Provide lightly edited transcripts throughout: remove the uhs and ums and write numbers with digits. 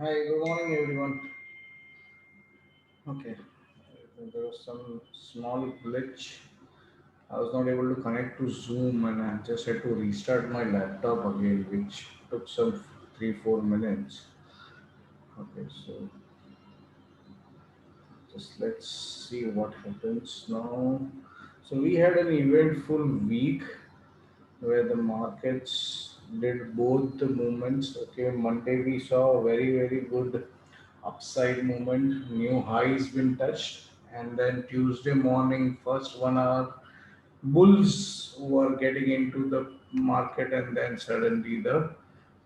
Hi, good morning everyone. Okay, there was some small glitch. I was not able to connect to Zoom and I just had to restart my laptop again, which took some 3 4 minutes. Okay, so just let's see what happens now. So we had an eventful week where the markets did both the movements. Okay, Monday we saw a very good upside movement, new highs been touched, and then Tuesday morning, first 1 hour, bulls were getting into the market, and then suddenly the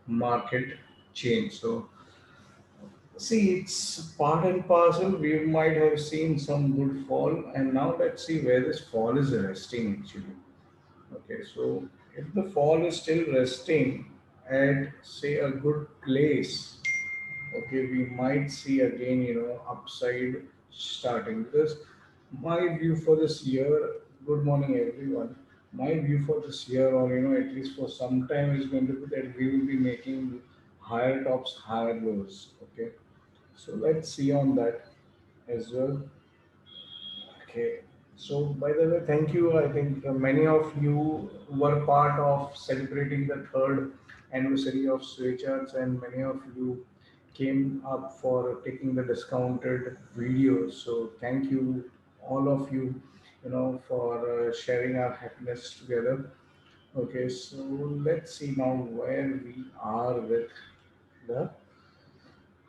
market changed. So, see, it's part and parcel. We might have seen some good fall, and now let's see where this fall is resting actually. Okay, so if the fall is still resting at say a good place, okay, we might see again, upside starting because my view for this year, good morning everyone. My view for this year, or at least for some time, is going to be that we will be making higher tops, higher lows. Okay, so let's see on that as well. Okay. So, by the way, thank you. I think many of you were part of celebrating the third anniversary of Swaycharts, and many of you came up for taking the discounted videos. So, thank you, all of you, for sharing our happiness together. Okay, so let's see now where we are with the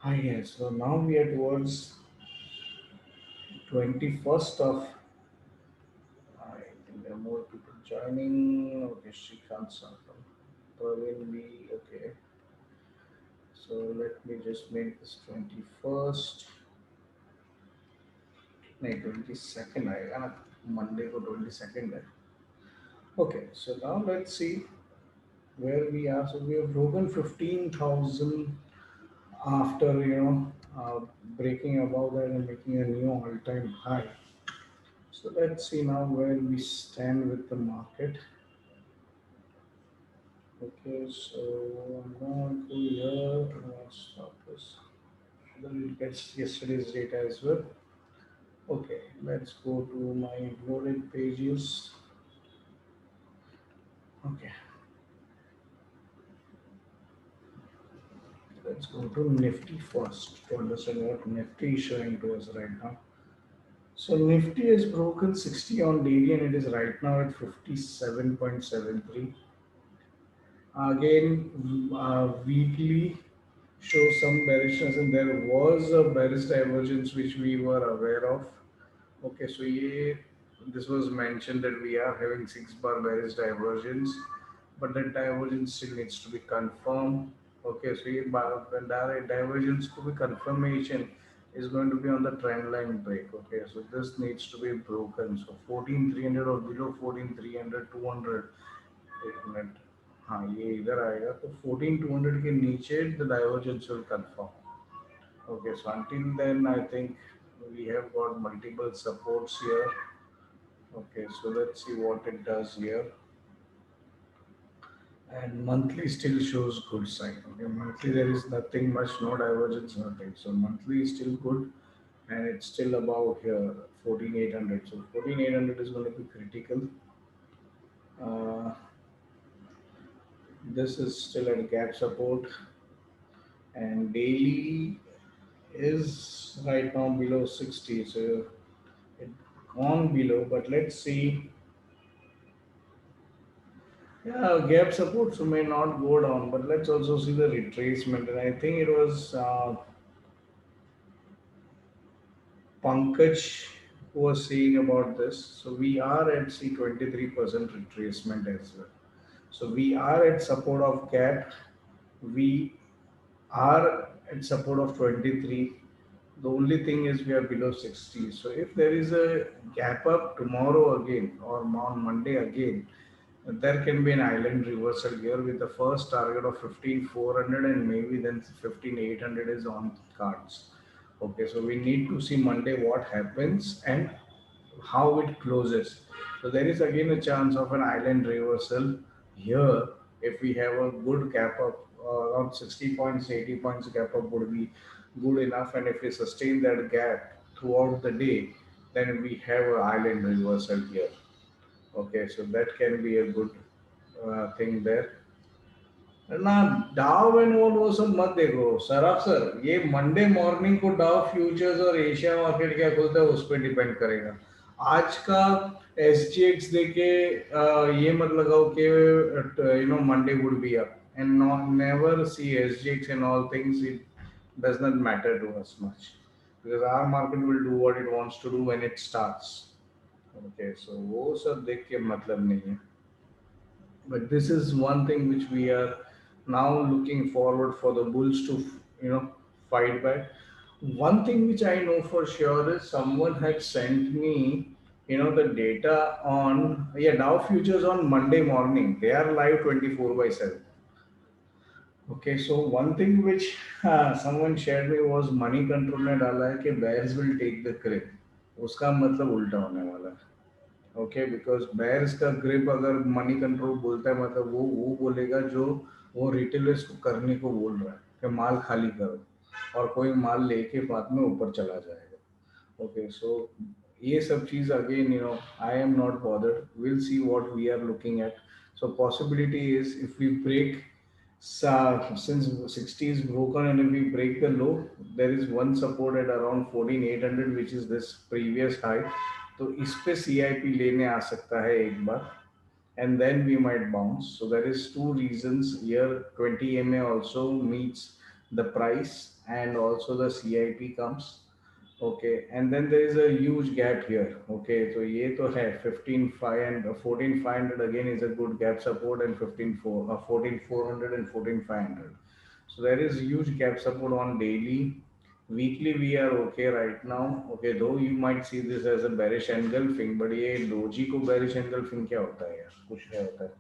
yes. So now we are towards 21st of I think there are more people joining. Okay, Srikanth Sakam, Praveen B. Okay, so let me just make this 21st. No, 22nd. Monday को 22nd है. Okay, so now let's see where we are. So we have broken 15,000 after breaking above that and making a new all-time high. So let's see now where we stand with the market. Okay, so I'm going to go here. Stop this. Then we'll get yesterday's data as well. Okay, let's go to my loaded pages. Okay, let's go to Nifty first to understand what Nifty is showing to us right now. So Nifty has broken 60 on daily and it is right now at 57.73. Again, weekly shows some bearishness and there was a bearish divergence which we were aware of. Okay, so this was mentioned that we are having 6 bar bearish divergence, but that divergence still needs to be confirmed. Okay, so when direct divergence to be confirmation is going to be on the trend line break. Okay, so this needs to be broken. So 14,300 or below 14,300, 200. एक minute हाँ ये इधर आएगा तो 14,200 के नीचे the divergence will confirm. Okay, so until then, I think we have got multiple supports here. Okay, so let's see what it does here. And monthly still shows good sign. Okay, monthly there is nothing much, no divergence, nothing. So monthly is still good, and it's still above here 14,800. So 14,800 is going to be critical. Uh, this is still at gap support, and daily is right now below 60. So it gone below, but let's see. Yeah, gap supports may not go down, but let's also see the retracement. And I think it was Pankaj who was saying about this. So we are at see 23% retracement as well. So we are at support of gap. We are at support of 23. The only thing is we are below 60. So if there is a gap up tomorrow again or on Monday again, there can be an island reversal here with the first target of 15,400 and maybe then 15,800 is on cards. Okay, so we need to see Monday what happens and how it closes. So there is again a chance of an island reversal here if we have a good gap up around 60 points, 80 points gap up would be good enough. And if we sustain that gap throughout the day, then we have an island reversal here. Okay, so that can be a good thing there. ना डाव and all वो सब मत देखो Saraf sir, ये Monday morning को डाव futures और Asia market क्या खुलता है उस पर डिपेंड करेगा। आज का एस जी एक्स देके ये मत लगाओ कि Monday would be up and not never see S G X and all things, it does not matter to us much because our market will do what it wants to do when it starts. Okay, so वो सब देख के मतलब नहीं है। But this is one thing which we are now looking forward for the bulls to fight back. One thing which I know for sure is someone had sent me the data on, yeah, Dow futures on Monday morning. They are live 24 by 7. Okay, so one thing which someone shared me was money control ने डाला है कि bears will take the grip। उसका मतलब उल्टा होने वाला है। ओके, बिकॉज बेयर्स का ग्रिप अगर मनी कंट्रोल बोलता है मतलब वो बोलेगा जो वो रिटेलर्स को करने को बोल रहा है कि माल खाली करो और कोई माल लेके बाद में ऊपर चला जाएगा। ओके, सो ये सब चीज़ again I am not bothered, will see what we are looking at. So possibility is if we break since 60 is broken and if we break the low, there is one support at around 14,800 which is this previous high। तो इस पे CIP लेने आ सकता है एक बार and then we might bounce। So there is two reasons here, 20 MA also meets the price and also the CIP comes। Okay, and then there is a huge gap here। Okay, so ये तो है 15,500 and 14,500 again is a good gap support and 14,400 and 14,500। So there is huge gap support on daily। Weekly we are okay right now। Okay, though you might see this as a bearish engulfing, but ये doji को bearish engulfing क्या होता है यार, कुछ क्या होता है।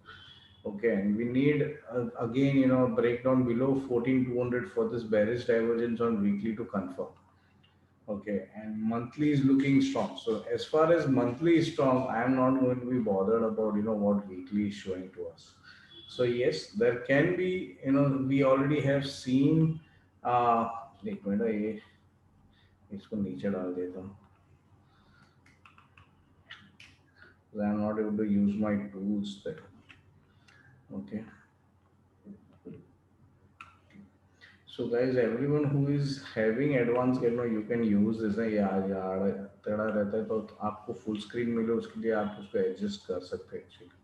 Okay, and we need again breakdown below 14,200 for this bearish divergence on weekly to confirm। Okay, and monthly is looking strong. So as far as monthly is strong, I am not going to be bothered about what weekly is showing to us। So yes, there can be we already have seen एक minute ये इसको नीचे डाल देता हूँ। I am not able to use my tools there। Okay. So guys, everyone who is having advanced you can use this है यार टेढ़ा रहता है तो आपको full screen मिले उसके लिए आप उसको adjust कर सकते हैं actually।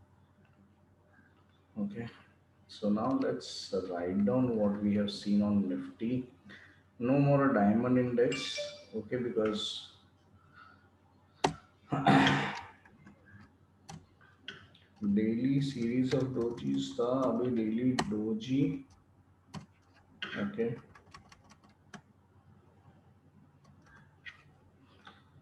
Okay, so now let's write down what we have seen on Nifty। No more a diamond index, okay, because daily series of dojis था, अभी daily doji। Okay,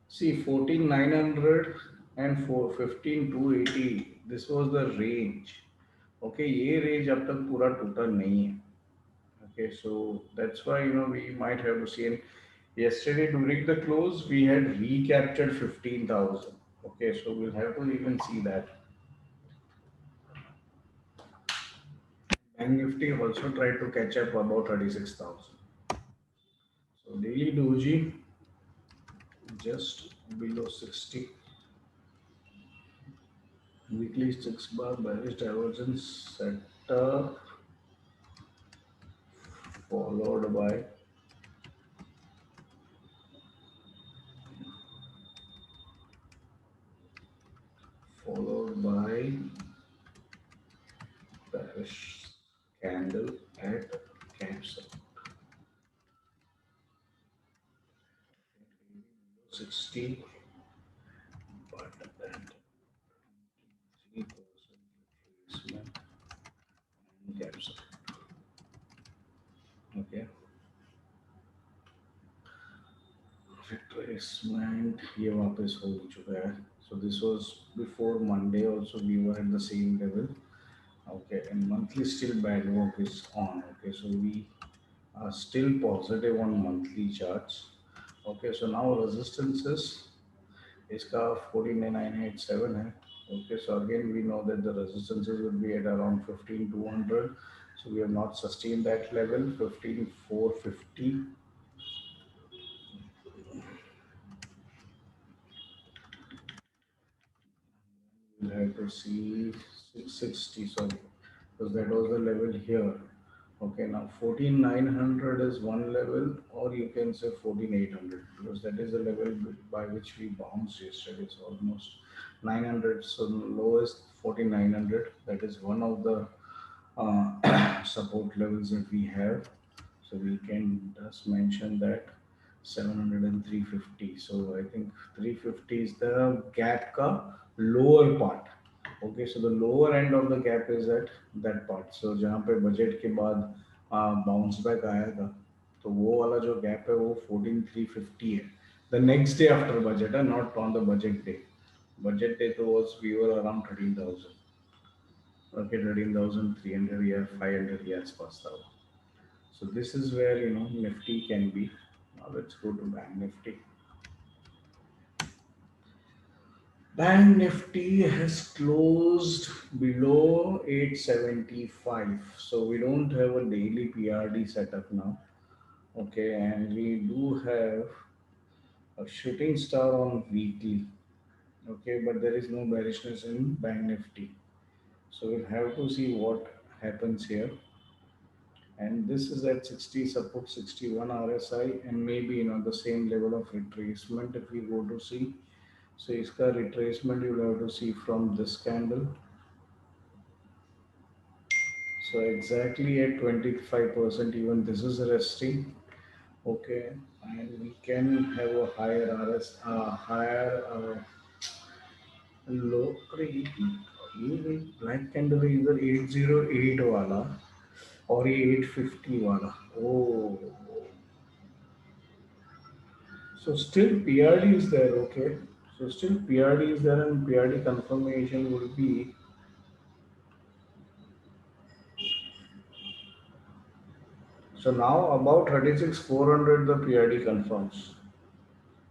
see 14,900 and 15,280, this was the range। Okay, ये range अब तक पूरा टूटा नहीं है। Okay, so that's why we might have to see। And yesterday during the close we had recaptured 15,000। Okay, so we'll have to even see that। Bank Nifty also tried to catch up about 36,000। So daily doji just below 60, weekly 6 bar bearish divergence set up, followed by bearish candle at cancel 60, but then 3% retracement and cancel। Okay, retracement ये वापस हो चुका है। So this was before Monday also we were at the same level। Okay, and monthly still bandwalk is on। Okay, so we are still positive on monthly charts। Okay, so now resistances इसका 14,987 है। Okay, so again we know that the resistances will be at around 15,200। So we have not sustained that level 15450. We'll have to see 660, sorry, because that was the level here. Okay, now 14900 is one level, or you can say 14800, because that is the level by which we bounced yesterday. It's almost 900. So the lowest 14900. That is one of the support levels that we have. So we can just mention that 700 and 350. So I think 350 is the gap ka lower part. Okay, so the lower end of the gap is at that part. So जहाँ पे budget के बाद bounce back आया था, तो वो वाला जो gap है वो 14350 है. The next day after budget, not on the budget day. Budget day तो was we were around 13,000. Okay, 13,300 या 500 के आसपास था. So this is where Nifty can be. Now let's go to Bank Nifty. Bank Nifty has closed below 875. So we don't have a daily PRD setup now. Okay, and we do have a shooting star on weekly. Okay, but there is no bearishness in Bank Nifty. So we'll have to see what happens here. And this is at 60 support, 61 RSI, and maybe the same level of retracement if we go to see. So iska retracement you will have to see from this candle. So exactly at 25%, even this is resting. Okay, and we can have a higher higher low. ये black candle is either 808 वाला और ये 850 वाला. Oh, so still PRD is there, okay. So still PRD is there, and PRD confirmation will be. So now about 36,400 the PRD confirms.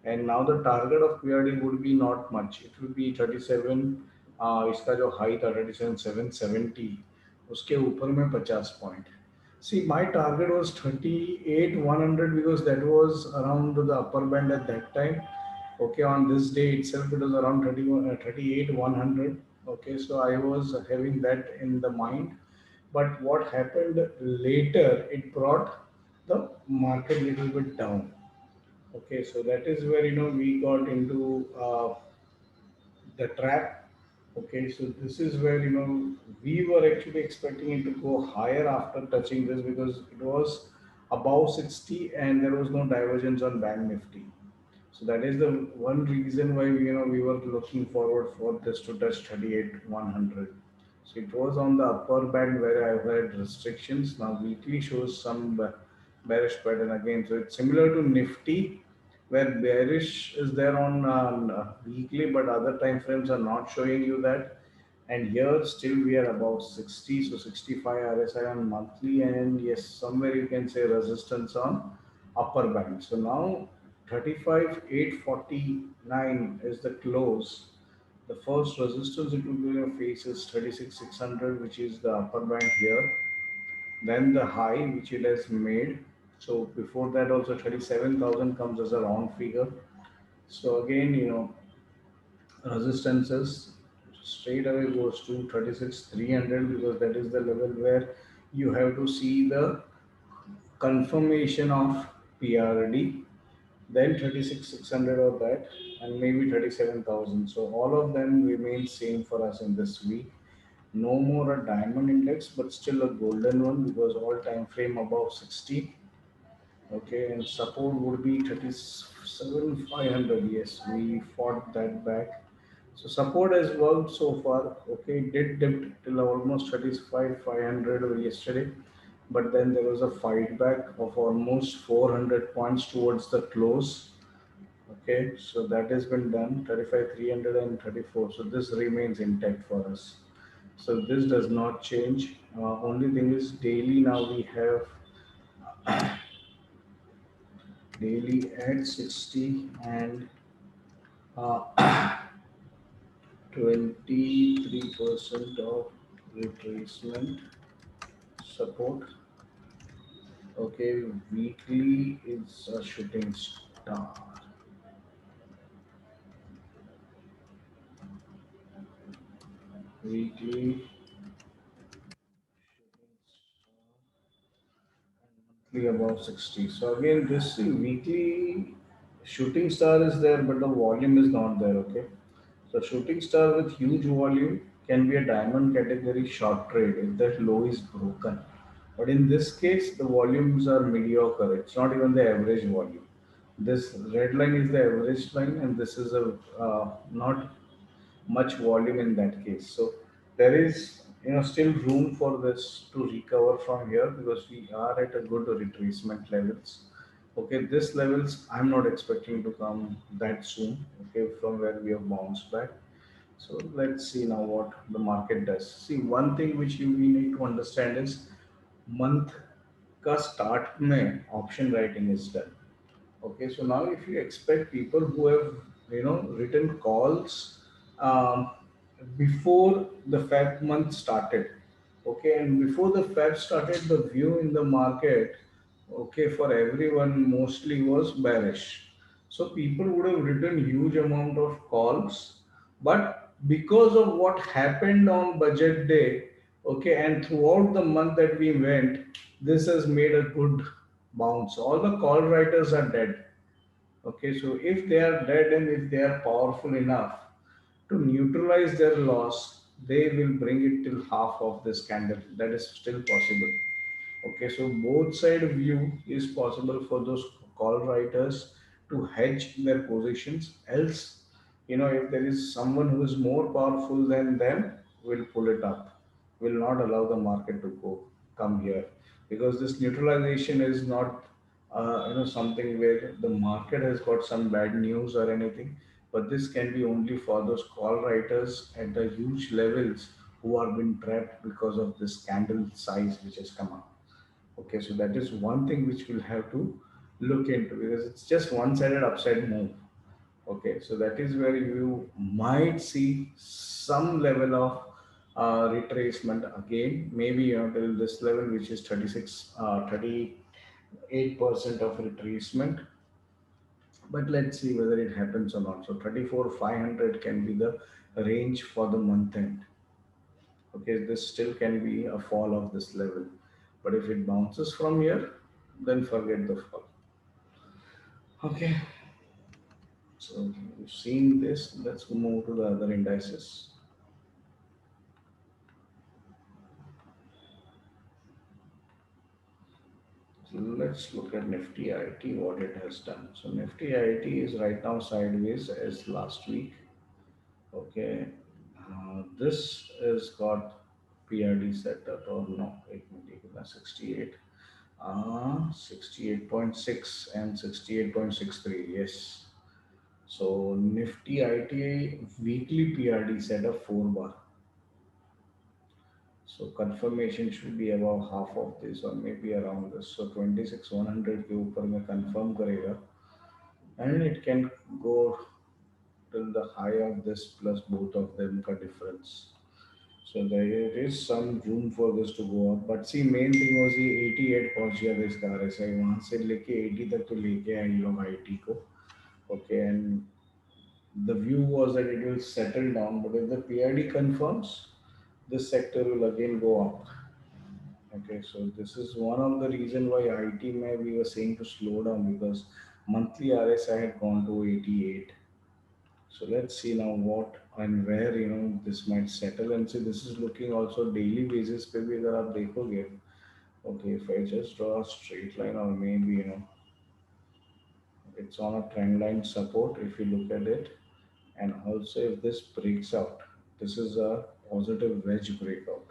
And now the target of PRD would be not much. It will be 37. इसका जो high था 37,770, उसके ऊपर में 50 point. See, my target was 38,100 because that was around the upper band at that time. Okay, on this day itself, it was around 38,100. Okay, so I was having that in the mind. But what happened later, it brought the market little bit down. Okay, so that is where we got into the trap. Okay, so this is where we were actually expecting it to go higher after touching this, because it was above 60 and there was no divergence on Bank Nifty. So that is the one reason why we were looking forward for this to touch 38,100. So it was on the upper band where I had restrictions. Now weekly shows some bearish pattern again. So it's similar to Nifty, where bearish is there on weekly, but other time frames are not showing you that. And here still we are about 60, so 65 RSI on monthly, and yes, somewhere you can say resistance on upper band. So now 35,849 is the close. The first resistance it will be going to face is 36,600, which is the upper band here. Then the high which it has made. So before that also 37,000 comes as a round figure. So again, resistances straight away goes to 36,300, because that is the level where you have to see the confirmation of PRD, then 36,600 of that, and maybe 37,000. So all of them remain same for us in this week. No more a diamond index, but still a golden one, because all time frame above 60. Okay, and support would be 37,500. Yes, we fought that back. So support has worked so far. Okay, it did dip till almost 35,500 yesterday, but then there was a fight back of almost 400 points towards the close. Okay, so that has been done, 35,334. So this remains intact for us. So this does not change. Only thing is daily now we have daily at 60 and 23% of retracement. support. Okay, weekly is a shooting star. Weekly shooting star and monthly above 60. So again, this weekly shooting star is there, but the volume is not there. Okay, so shooting star with huge volume can be a diamond category short trade if that low is broken. But in this case, the volumes are mediocre. It's not even the average volume. This red line is the average line, and this is a not much volume in that case. So there is still room for this to recover from here because we are at a good retracement levels. Okay, this levels I'm not expecting to come that soon. Okay, from where we have bounced back. So let's see now what the market does. See, one thing which we need to understand is month का start में option writing is done. Okay, so now if you expect people who have written calls um, before the Feb month started, okay, and before the Feb started, the view in the market, okay, for everyone mostly was bearish. So people would have written huge amount of calls, but because of what happened on budget day, okay, and throughout the month that we went, this has made a good bounce. All the call writers are dead. Okay, so if they are dead and if they are powerful enough to neutralize their loss, they will bring it till half of this candle. That is still possible. Okay, so both side view is possible for those call writers to hedge their positions. Else, if there is someone who is more powerful than them, will pull it up, will not allow the market to come here because this neutralization is not something where the market has got some bad news or anything, but this can be only for those call writers at the huge levels who are been trapped because of this candle size which has come up. Okay, so that is one thing which we'll have to look into because it's just one-sided upside move. Okay, so that is where you might see some level of retracement again, maybe till this level, which is 38% of retracement. But let's see whether it happens or not. So 34,500 can be the range for the month end. Okay, this still can be a fall of this level, but if it bounces from here, then forget the fall. Okay, so you've seen this. Let's move to the other indices. So let's look at Nifty IT, what it has done. So Nifty IT is right now sideways as last week. Okay, this has got PRD set up or no, it may take 68. 68.6 and 68.63. Yes. So Nifty IT weekly PRD set up 4 bar. So confirmation should be above half of this or maybe around this. So 26,100 के ऊपर में confirm करेगा and it can go till the high of this plus both of them का difference. So there is some room for this to go up. But see, main thing was ये 88 पहुंच गया था इसका RSI, वहां से लेके 80 तक तो लेके आए ये लोग IT को. Okay, and the view was that it will settle down. But if the PID confirms, this sector will again go up. Okay, so this is one of the reason why IT may we were saying to slow down because monthly RSI had gone to 88. So let's see now what and where this might settle and see this is looking also daily basis पे भी अगर आप देखोगे. Okay, if I just draw a straight line or maybe it's on a trend line support if you look at it, and also if this breaks out, this is a positive wedge breakout.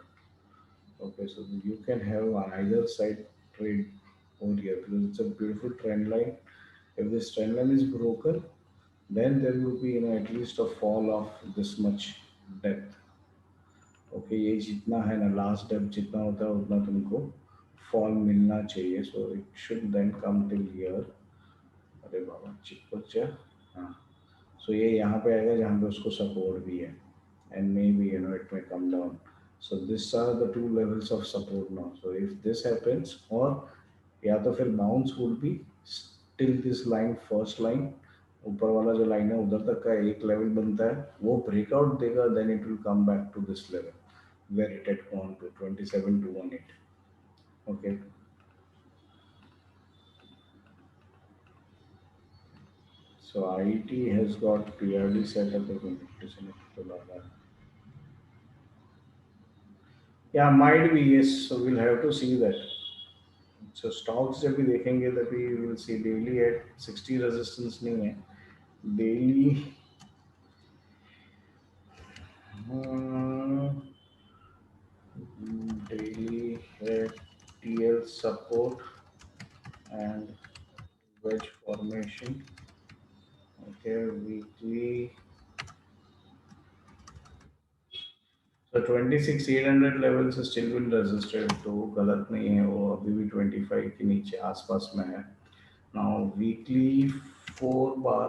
Okay, so you can have on either side trade over here because it's a beautiful trend line. If this trend line is broken, then there will be at least a fall of this much depth. Okay, ये जितना है ना last depth जितना होता है उतना तुमको fall मिलना चाहिए. So it should then come till here. अरे बाबा चिपक जा. हाँ, सो ये यहाँ पे आएगा जहाँ पे उसको सपोर्ट भी है एंड मे बी इट में come down. So these are the two levels of support now. So if this happens, or या तो फिर bounce would be till this line, first line, ऊपर वाला जो लाइन है उधर तक का एक लेवल बनता है, वो ब्रेकआउट देगा, then it will come back to this level where it had gone to 27,218. Okay. So IT has got PRD set up again. Yeah, might be, yes. So we'll have to see that. So stocks जब भी देखेंगे तभी we'll see daily at 60 resistance नहीं है. Daily uh, daily at TL support and wedge formation. Okay, weekly. So 26,800 level से still will resisted, तो गलत नहीं है, वो अभी भी 25 के नीचे आसपास में है. Now weekly 4 bar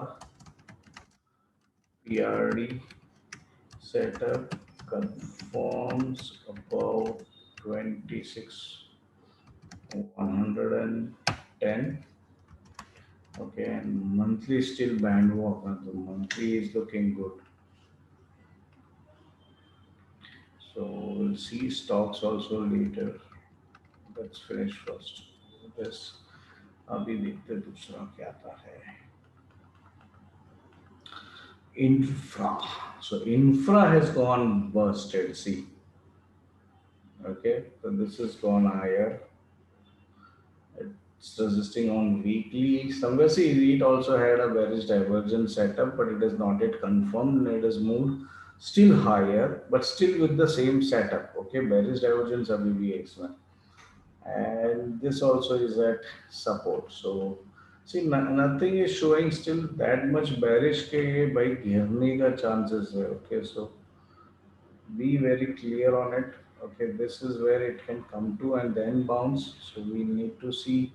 PRD setup conforms above 26,110. Okay, and monthly still bandwalk. The monthly is looking good. So we'll see stocks also later. Let's finish first. This अभी देखते दूसरा क्या आता है. Infra. So infra has gone busted. See. Okay, so this has gone higher. It's resisting on weekly. Somewhere see it also had a bearish divergence setup, but it is not yet confirmed. It has moved still higher, but still with the same setup. Okay, bearish divergence abhi bhi hai isme. And this also is at support. So see, nothing is showing still that much bearish ke ye by ghirne ka chances hai. Okay, so be very clear on it. Okay, this is where it can come to and then bounce. So we need to see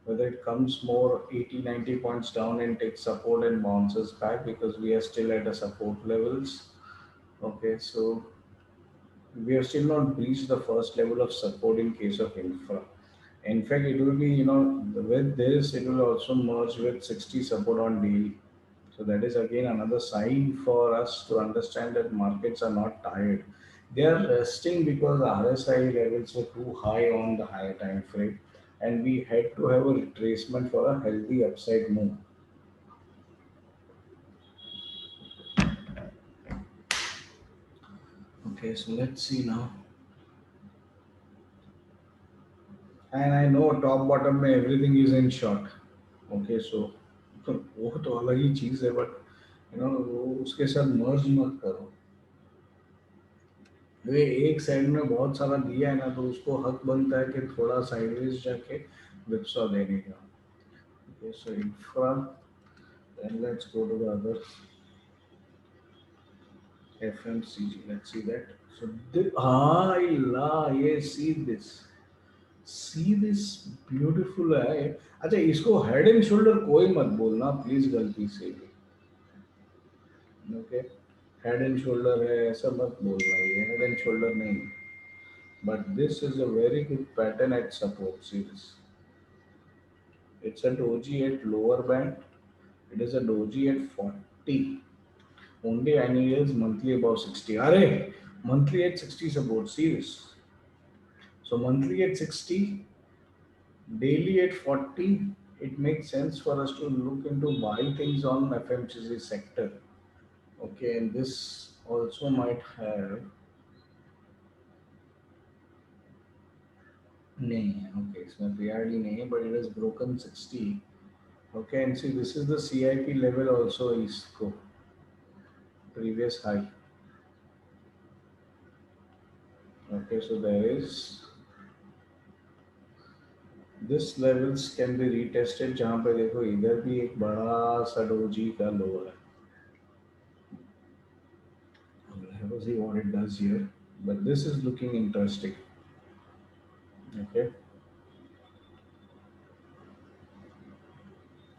whether it comes more 80, 90 points down and takes support and bounces back, because we are still at the support levels. Okay, so we have still not breached the first level of support in case of infra. In fact, it will be, with this, it will also merge with 60 support on daily. So that is again another sign for us to understand that markets are not tired. They are resting because the RSI levels were too high on the higher time frame, and we had to have a retracement for a healthy upside move. Okay, so let's see now. And I know top bottom में everything is in short. Okay, so वो तो अलग ही चीज है, but वो उसके साथ मर्ज मत करो. वे एक साइड में बहुत सारा दिया है ना, तो उसको हक बनता है कि थोड़ा साइडवेज जाके विप्सा देने का. Okay, so infra, then let's go to the other FMCG. Let's see that. So see this beautiful है. अच्छा, इसको हेड एंड शोल्डर कोई मत बोलना प्लीज गलती से भी. ओके, हेड एंड शोल्डर है ऐसा मत बोलना, ये हेड एंड शोल्डर नहीं. But this is a very good pattern at support. See this. It's a doji at lower band. It is a doji at 40. Only I need is monthly above 60. Arey, monthly at 60 support. See this. So monthly at 60, daily at 40. It makes sense for us to look into buy things on FMCG sector. Okay, and this also might have. नहीं, okay, इसमें PRD नहीं है, but it has broken 60. Okay, and see this is the CIP level also is go previous high. Okay, so there is this levels can be retested जहाँ पे देखो इधर भी एक बड़ा सा डोजी का लोअर है. We'll have to see what it does here, but this is looking interesting. Okay,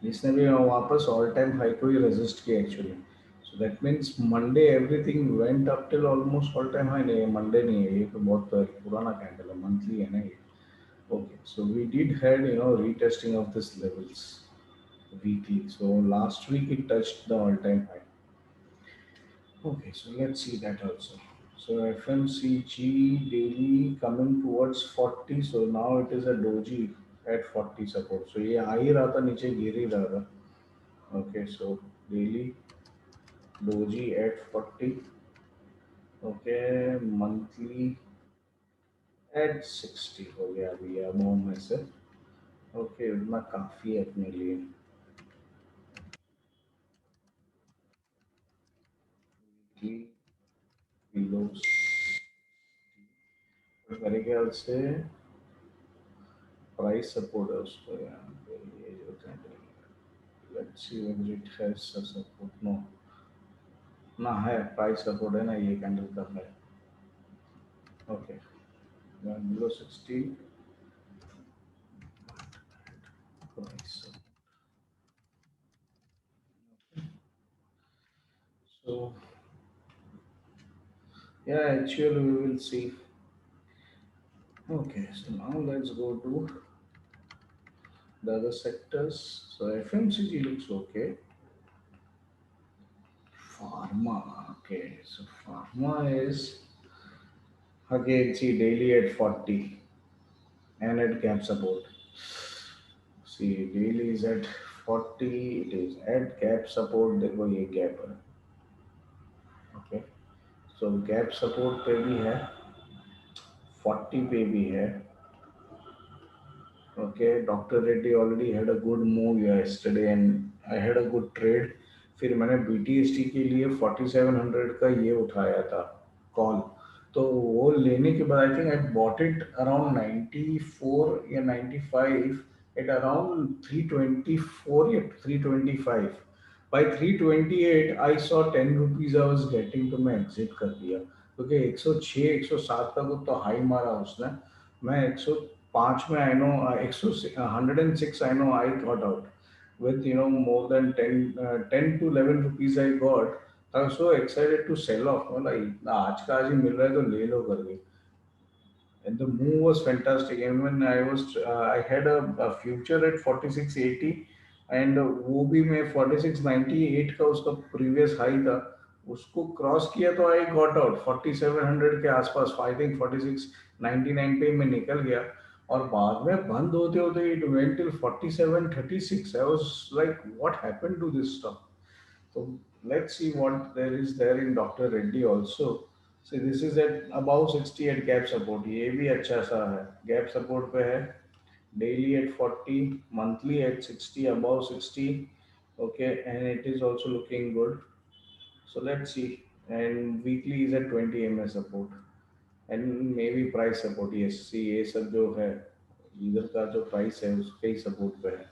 इसने भी वापस ऑल टाइम हाई को ही रेजिस्ट किया actually. So that means Monday everything went up till almost all time high. नहीं Monday नहीं है ये तो बहुत पुराना candle है monthly है ना ये. Okay, so we did had retesting of this levels weekly. So last week it touched the all time high. Okay, so let's see that also. So FMCG daily coming towards 40. So now it is a doji at 40 support. So ये आ ही रहा था नीचे गिर ही रहा था. Okay, so daily doji at 40. Okay, monthly at 60 हो गया अभी अमाउंट में से. ओके इतना काफ़ी है अपने लिए. कि below मेरे ख्याल से प्राइस सपोर्ट है उसको यहाँ पे ये जो candle. Let's see when it has support. No ना है प्राइस सपोर्ट है ना ये कैंडल का है. Okay below 60 price. So yeah, actually we will see. Okay, so now let's go to the other sectors. So FMCG looks okay. Pharma, okay. So pharma is again see daily at 40 and at gap support. See daily is at 40, it is at gap support. देखो ये gap है. Okay. So gap support पे भी है, 40 पे भी है. Okay, Dr. Reddy already had a good move yesterday and I had a good trade. फिर मैंने BTST के लिए 4700 का ये उठाया था कॉल. तो वो लेने के बाद I think I bought it around 94 या 95 एट अराउंड 324 या 325. By 328 I saw 10 rupees I was getting तो मैं एग्जिट कर दिया क्योंकि 106 107 का तो हाई मारा उसने. मैं 105 में I know 106 I know I got out with more than 10 to 11 rupees I got. I was so excited to sell off. मतलब इतना आज का आज ही मिल रहा है तो ले लो करके. And the move was fantastic. And when I was, I had a future at 4680 and वो भी मैं 4698 का उसका previous high था. उसको क्रॉस किया तो आई गॉट आउट 4700 के आसपास. आई थिंक 4699 पे मैं निकल गया और बाद में बंद होते होते it went till 4736. I was like what happened to this stock. So let's see what there is there in Dr. Reddy also. See this is at above 60 at gap support. ये भी अच्छा सा है. Gap support पे है. Daily at 40, monthly at 60, above 60. Okay, and it is also looking good. So let's see. And weekly is at 20 ms support. And maybe price support. Yes, see ये सब जो है इधर का जो price है उसके ही support पे है.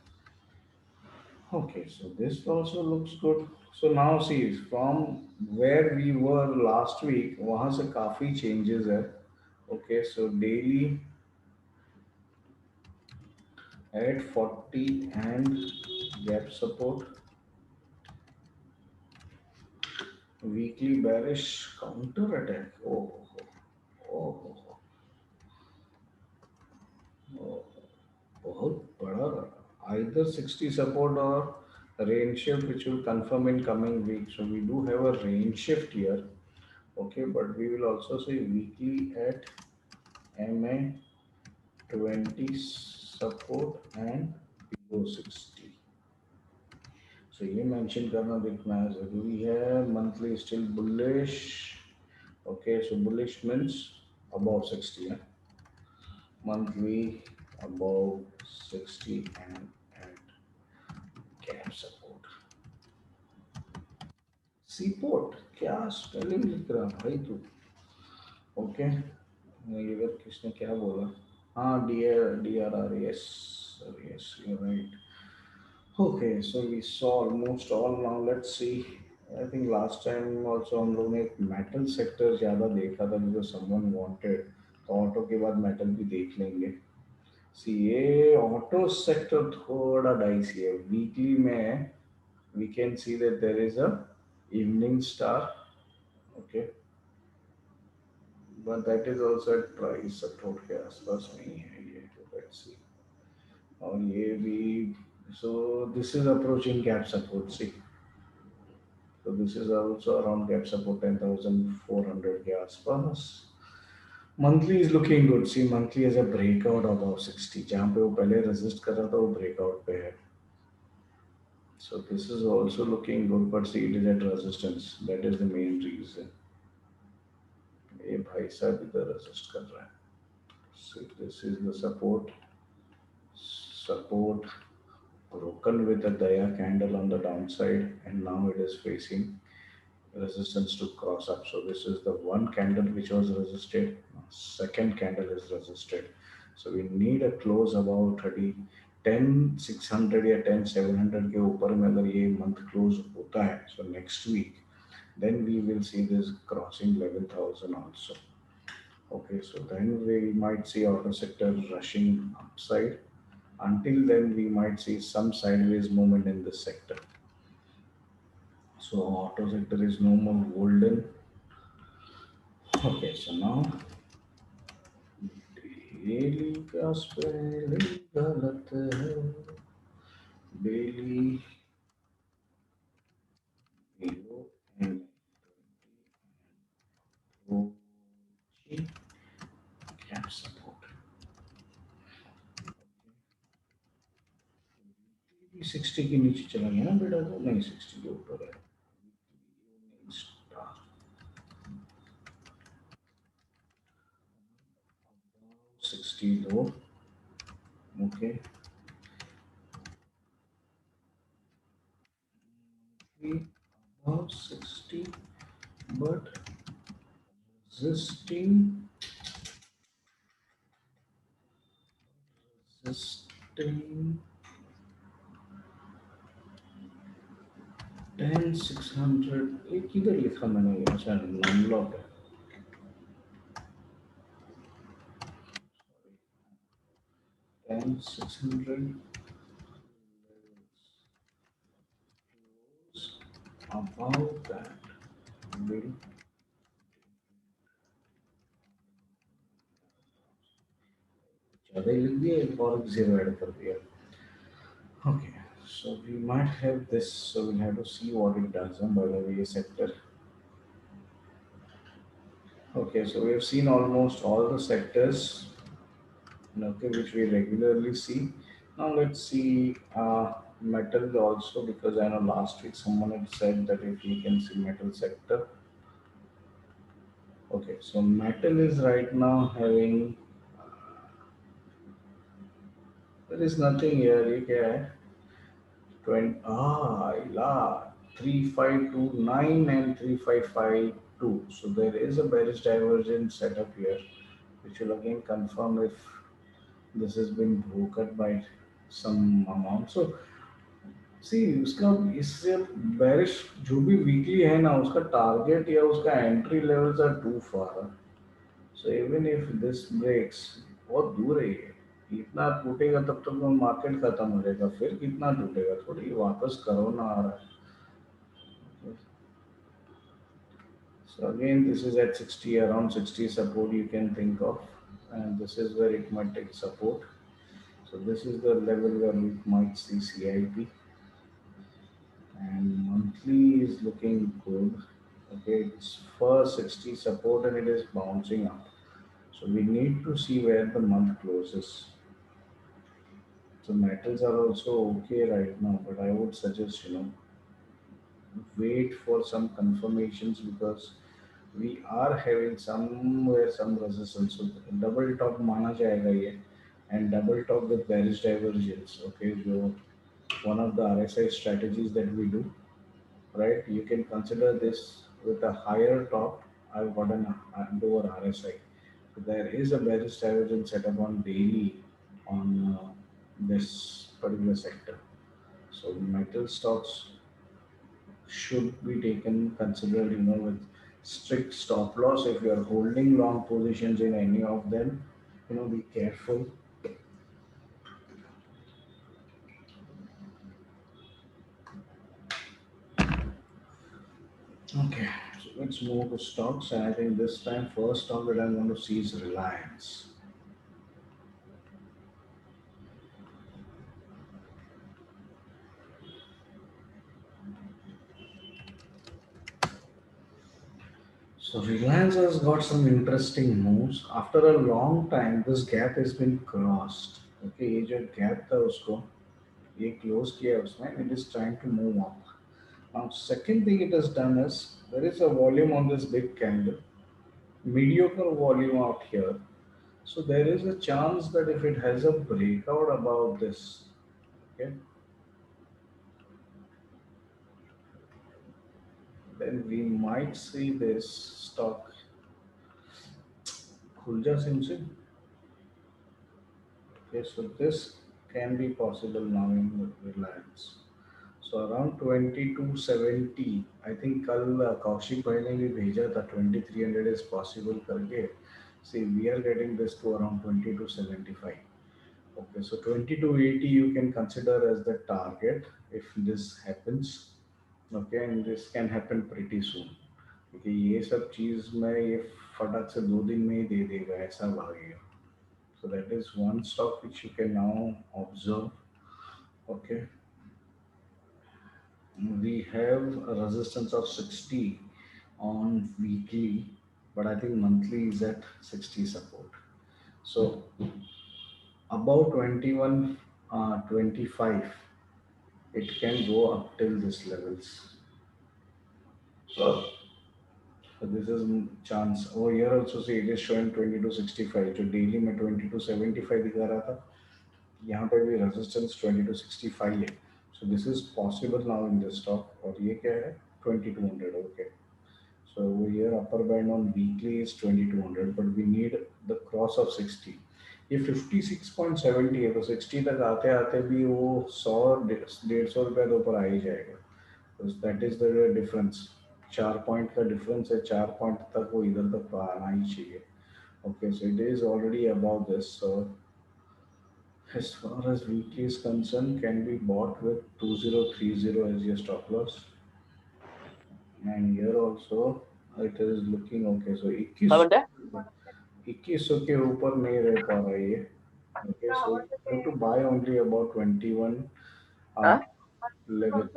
Okay, so this also looks good. So now see from where we were last week, वहाँ से काफी changes है. Okay, so daily at 40 and gap support, weekly bearish counter attack. Oh, oh, oh, बहुत बड़ा रहा. Either 60 support or range shift which will confirm in coming week. So we do have a range shift here. Okay, but we will also see weekly at MA 20 support and below 60. So ये mention करना देखना है जरूरी है. Monthly still bullish. Okay, so bullish means above 60. Monthly above 60 and at gap support. Seaport क्या spelling लिख रहा भाई तू. Okay, ये किसने क्या बोला. हाँ DRR, yes, you're right. Okay, so we saw almost all. Now let's see. I think last time also हम लोग ने एक metal sector ज़्यादा देखा था because someone wanted. तो ऑटो के बाद मेटल भी देख लेंगे. सी ये ऑटो सेक्टर थोड़ा डाइसी है. वीकली में we can see that there is a evening star. Okay, but that is also at price support के आसपास नहीं है ये. Let's see. और ये भी, so this is approaching gap support. See, so this is also around gap support 10,400 के आसपास. Monthly is looking good. See, monthly is a breakout above 60. जहाँ पे वो पहले resist कर रहा था वो breakout पे है. So this is also looking good, but see, it is at resistance. That is the main reason. ये भाई साहब इधर resist कर रहा है. So this is the support broken with a Daya candle on the downside, and now it is facing resistance to cross up. So this is the one candle which was resisted. Second candle is resisted. So we need a close about 30 10 600 या 10 700 के ऊपर में अगर ये month close होता है, so next week then we will see this crossing 11,000 also. Okay, so then we might see auto sector rushing upside. Until then we might see some sideways movement in this sector. So auto sector is no more golden. Okay, so now daily का spelling गलत है. Daily hero and gap support 60 के नीचे चला गया ना बेटा, तो नहीं 60 के ऊपर है. Star 60 low. Okay, above 60 but resisting resisting 10,600. ये किधर लिखा मैंने, ये अच्छा नॉन ब्लॉक है. 10,600 above that will ज़्यादा ही लिख दिया, एक और जीरो ऐड कर दिया. Okay, so we might have this, so we'll have to see what it does. By the way, sector. Okay, so we have seen almost all the sectors, okay, which we regularly see. Now let's see metal also, because I know last week someone had said that if we can see metal sector. Okay, so metal is right now having, there is nothing here. ये क्या है? 20, ला 3529 and 3552. So there is a bearish divergence setup here, which will again confirm if this has been broken by some amount. So सी उसका इससे bearish जो भी weekly है ना, उसका टारगेट या उसका entry levels are too far. So even if this breaks, बहुत दूर है ये. इतना टूटेगा तब तक तो मार्केट खत्म हो जाएगा, फिर कितना टूटेगा, थोड़ी वापस करो ना आ रहा है. So again, this is at 60, around 60 support you can think of, and this is where it might take support. So this is the level where we might see CIP, and monthly is looking good. Okay, it's for 60 support and it is bouncing up. So we need to see where the month closes. So metals are also okay right now, but I would suggest, wait for some confirmations, because we are having somewhere some resistance. So double top माना जाएगा ये, and double top with bearish divergence. Okay, जो one of the RSI strategies that we do, right? You can consider this with a higher top. I've got an lower RSI. So there is a bearish divergence setup on daily on this particular sector. So metal stocks should be taken considered, with strict stop loss. If you are holding long positions in any of them, be careful. Okay, so let's move to stocks, and I think this time first stock that I'm going to see is Reliance. So Reliance has got some interesting moves. After a long time, this gap has been crossed. Okay, ये जो gap था उसको ये close किया उसने. It is trying to move up. Now, second thing it has done is there is a volume on this big candle, mediocre volume out here. So there is a chance that if it has a breakout above this, okay, then we might see this stock Khulja Simse. Okay, so this can be possible now in Reliance. So around 2270, I think कल कौशिक भाई ने भी भेजा था 2300 is possible करके. See, we are getting this to around 2275. Okay, so 2280 you can consider as the target if this happens. Okay, and this can happen pretty soon. क्योंकि ये सब चीज़ में ये फटाक से 2 दिन में ही दे देगा ऐसा भागेगा. So that is one stock which you can now observe. Okay, we have a resistance of 60 on weekly, but I think monthly is at 60 support. So about 21, 25, it can go up till this levels. So this is chance. Over here also see it is showing 2265. जो daily में 2275 दिखा रहा था, यहाँ पे भी resistance 2265 है. So this is possible now in this stock. और ये क्या है 2200. Okay. So over here upper band on weekly is 2200, but we need the cross of 60. ये 56.70 है, तो 60 तक आते आते भी वो 100 150 रुपया तो ऊपर आ ही जाएगा. because that is the difference. 4 point का डिफरेंस है, 4 पॉइंट तक वो इधर तक आना ही चाहिए. Okay, so it is already above this. So as far as weekly is concerned, can be bought with 2030 as your stop loss. And here also it is looking okay. So 2100 के ऊपर नहीं रह पा रहा है ये. Okay, so you have to buy only about 21 uh, level.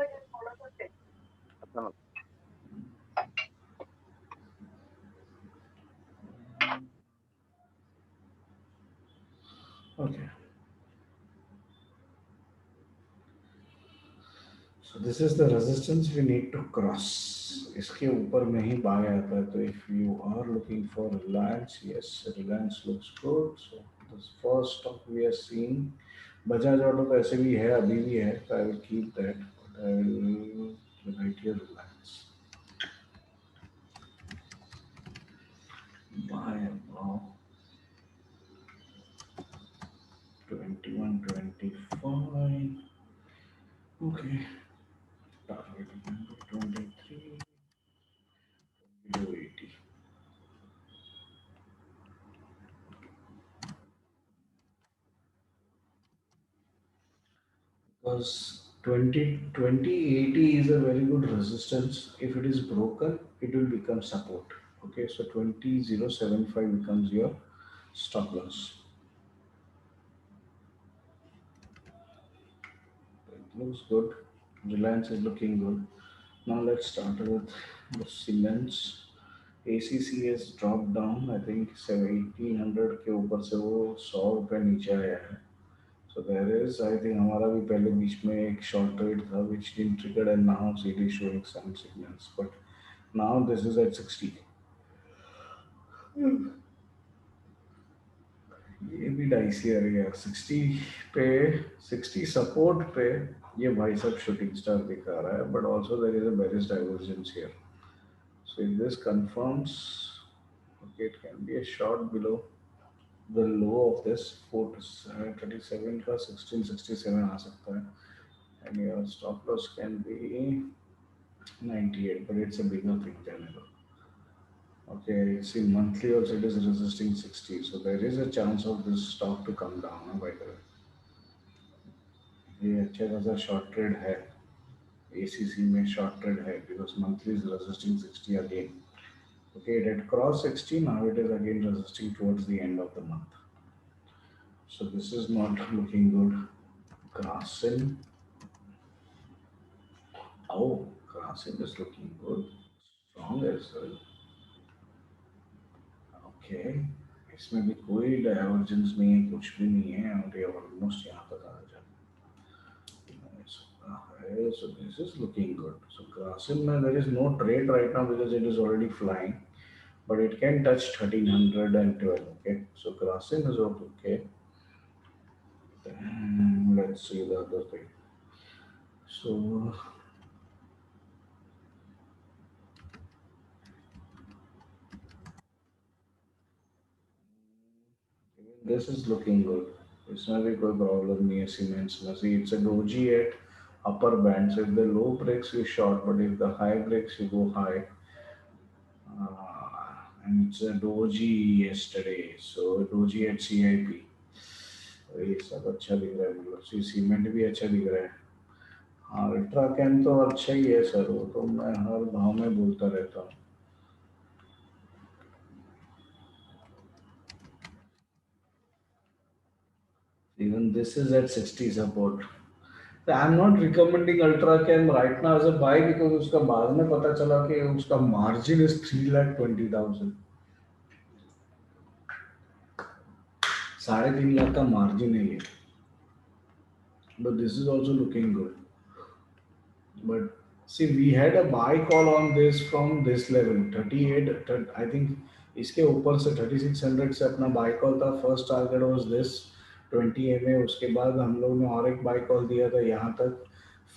Okay. So this is the resistance we need to cross. इसके ऊपर में ही buy आता है. तो if you are looking for Reliance, yes, Reliance looks good. So this first stock we are seeing. Bajaj Auto तो ऐसे भी है, अभी भी है. So I will keep that. But I will write here Reliance. Buy above 2125. Okay. Target 23. 80. Because 20 is a very good resistance. If it is broken, it will become support. Okay, so 20075 becomes your stop loss. It looks good. Reliance is looking good. Now let's start with the cements. ACC has dropped down. I think 1800 के ऊपर से वो 100 रुपये नीचे आया है. So there is, I think हमारा भी पहले बीच में एक short trade था which didn't trigger and now it is showing some signals. But now this is at 60. ये भी डाइसी आ गया 60 पे. 60 सपोर्ट पे ये भाई सब शूटिंग स्टार दिखा रहा है. But also there is a bearish divergence here. So if this confirms, okay, it can be a short below the low of this 437 का 1667 आ सकता है. And your stop loss can be 98, but it's a bigger thing than ever. Okay, see monthly also it is resisting 60, so there is a chance of this stock to come down. By the way, ये अच्छे खासा short trade है. ACC में short trade है because monthly is resisting 60 again. Okay, it had crossed 60, now it is again resisting towards the end of the month. So this is not looking good. Grasin. Oh, Grasin is looking good. Strong as well. Okay. इसमें भी कोई divergence नहीं है, कुछ भी नहीं है, और ये ऑलमोस्ट यहाँ तक आ जाए. So this is looking good. So Grasin, there is no trade right now because it is already flying, but it can touch 1312. Okay, so Grasin is okay. Then let's see the other thing. So this is looking good. इसमें भी कोई problem नहीं है cements में. See, it's a doji at upper band. So if the low breaks, you short, but if the high breaks, you go high. And it's a doji yesterday. So doji at CIP. ये सब अच्छा दिख रहा है, मतलब cement भी अच्छा दिख रहा है. हाँ, अल्ट्रा कैन तो अच्छा ही है सर, वो तो मैं हर भाव में बोलता रहता हूँ. Even this is at 60 support. So I'm not recommending Ultra Chem right now as a buy because उसका बाद में पता चला कि उसका margin is 3,20,000. 3.5 लाख का margin है ये. But this is also looking good. But see, we had a buy call on this from this level 38. I think इसके ऊपर से 3600 से अपना buy call था. First target was this 20 MA. उसके बाद हम लोग ने और एक buy call दिया था यहाँ तक.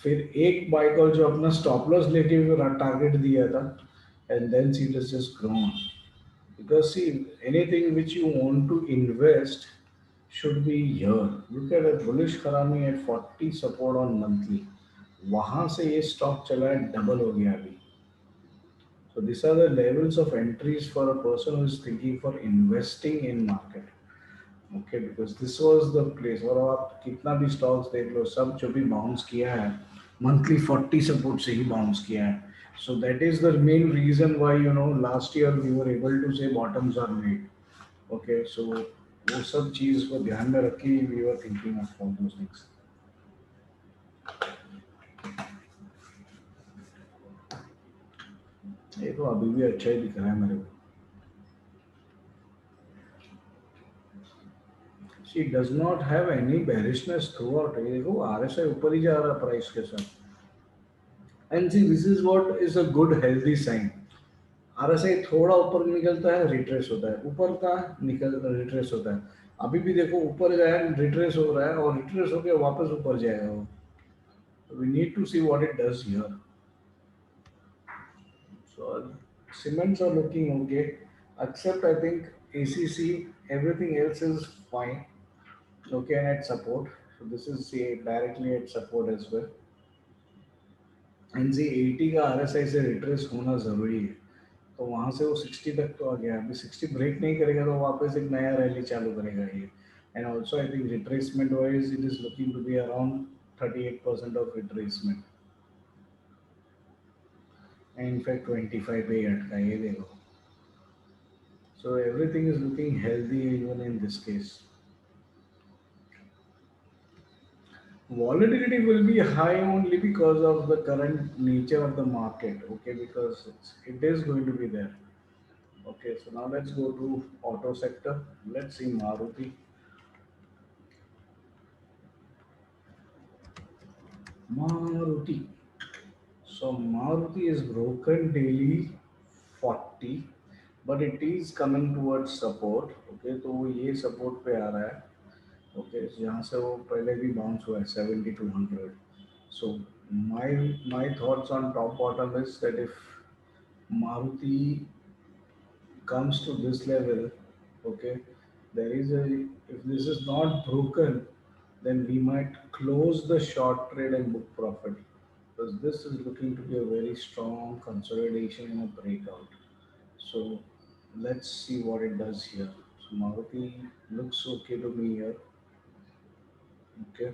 फिर एक buy call जो अपना stop loss लेके target दिया था. And then see, it has just grown. Because see, anything which you want to invest should be here. Look at a bullish Karami at 40 support on monthly. वहां से ये stock चला है, double हो गया अभी. So these are the levels of entries for a person who is thinking for investing in market. Okay, because this was the place. और आप कितना भी स्टॉक्स देख लो, सब जो भी बाउंस किया है मंथली 40 सपोर्ट से ही बाउंस किया है. So that is the main reason why last year we were able to say bottoms are made. Okay, so वो सब चीज को ध्यान में रख के we were thinking of all those things. ये तो अभी भी अच्छा ही दिख रहा है मेरे को. She does not have any bearishness throughout. ये देखो RSI ऊपर ही जा रहा है प्राइस के साथ. And see, this is what is a good healthy sign. RSI थोड़ा ऊपर निकलता है, रिट्रेस होता है, ऊपर का निकल रिट्रेस होता है. अभी भी देखो ऊपर गया है, रिट्रेस हो रहा है, और रिट्रेस होकर वापस ऊपर जाएगा वो. We need to see what it does here. So cements are looking okay, except I think ACC, everything else is fine. Okay, and at support. So this is see directly at support as well. And see 80 का RSI से retrace होना जरूरी है. तो वहां से वो 60 तक तो आ गया. अभी 60 ब्रेक नहीं करेगा तो वापस एक नया रैली चालू करेगा ये. And also I think retracement wise it is looking to be around 38% of retracement. In fact 25 पे ही अटका ये देखो. So everything is looking healthy even in this case. Volatility will be high only because of the current nature of the market. Okay, because it is going to be there. Okay, so now let's go to auto sector. Let's see Maruti. Maruti. So Maruti is broken daily 40, but it is coming towards support. Okay, तो वो ये support पे आ रहा है. Okay, so यहाँ से वो पहले भी bounce हुआ है 7200. So my thoughts on top bottom is that if Maruti comes to this level, okay, there is a if this is not broken, then we might close the short trade and book profit, because this is looking to be a very strong consolidation and a breakout. So let's see what it does here. So Maruti looks okay to me here. Okay.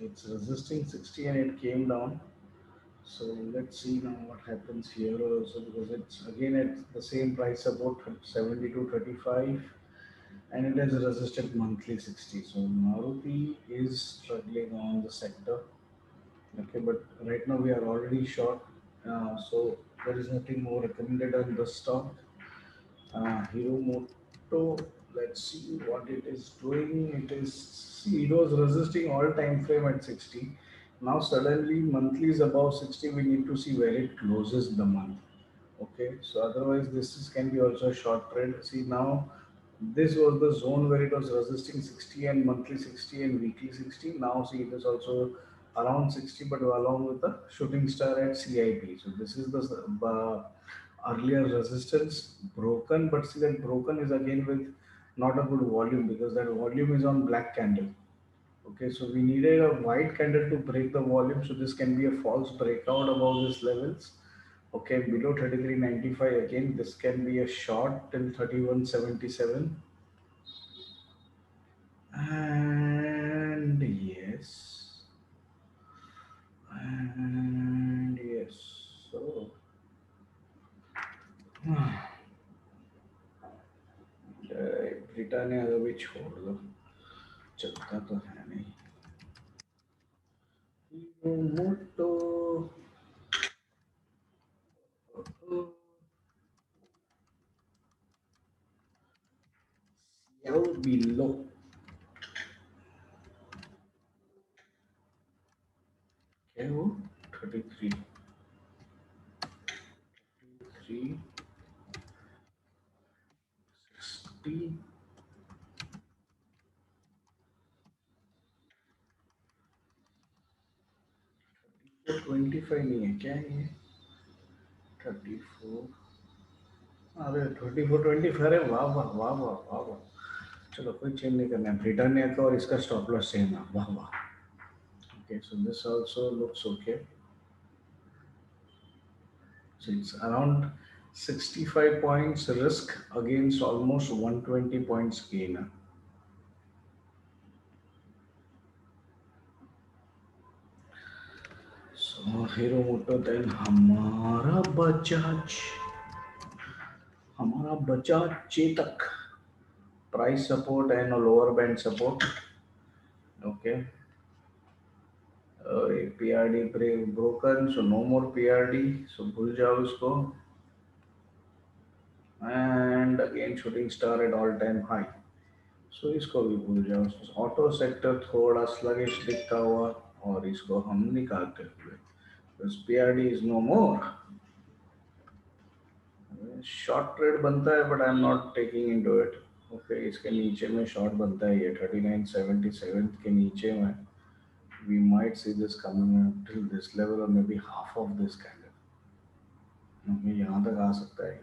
It's resisting 60 and it came down. So let's see now what happens here also, because it's again at the same price support 72.35, and it has resisted monthly 60. So Maruti is struggling on the sector. Okay, but right now we are already short, so there is nothing more recommended on the stock. Hero Moto, let's see what it is doing. It is, see, it was resisting all time frame at 60. Now suddenly monthly is above 60. We need to see where it closes the month. Okay, so otherwise this is, can be also a short trend. See now, this was the zone where it was resisting 60 and monthly 60 and weekly 60. Now see, it is also around 60, but along with the shooting star at CIP. So this is the earlier resistance broken, but see that broken is again with not a good volume, because that volume is on black candle. Okay, so we needed a white candle to break the volume. So this can be a false breakout above these levels. Okay, below 33.95 again, this can be a short till 31.77. And yes, and yes. So Britannia का भी छोड़ दो, चलता तो है नहीं. मोटो याओ below क्या है वो 33 3 60 25 नहीं है क्या है ये 34. अरे 34 25, अरे वाह वाह वाह वाह वाह वाह. चलो कोई चेंज नहीं करना है, ब्रिटानिया का और इसका स्टॉप लॉस सेम है. वाह वाह. Okay, so this also looks okay. So it's around 65 points risk against almost 120 points gain. So Hero Moto, then हमारा Bajaj Chetak, price support and a lower band support. Okay. PRD broken, so no more PRD. So भूल जाओ इसको. And again shooting star at all time high. So इसको भी भूल जाओ. Auto sector थोड़ा sluggish दिखता हुआ, और इसको हम निकालते हुए. Because PRD is no more. Short trade बनता है, but I am not taking into it. Okay, इसके नीचे में शॉर्ट बनता है ये 39.77 के नीचे में. We might see this coming up till this level or maybe half of this candle. Okay, यहाँ तक आ सकता है,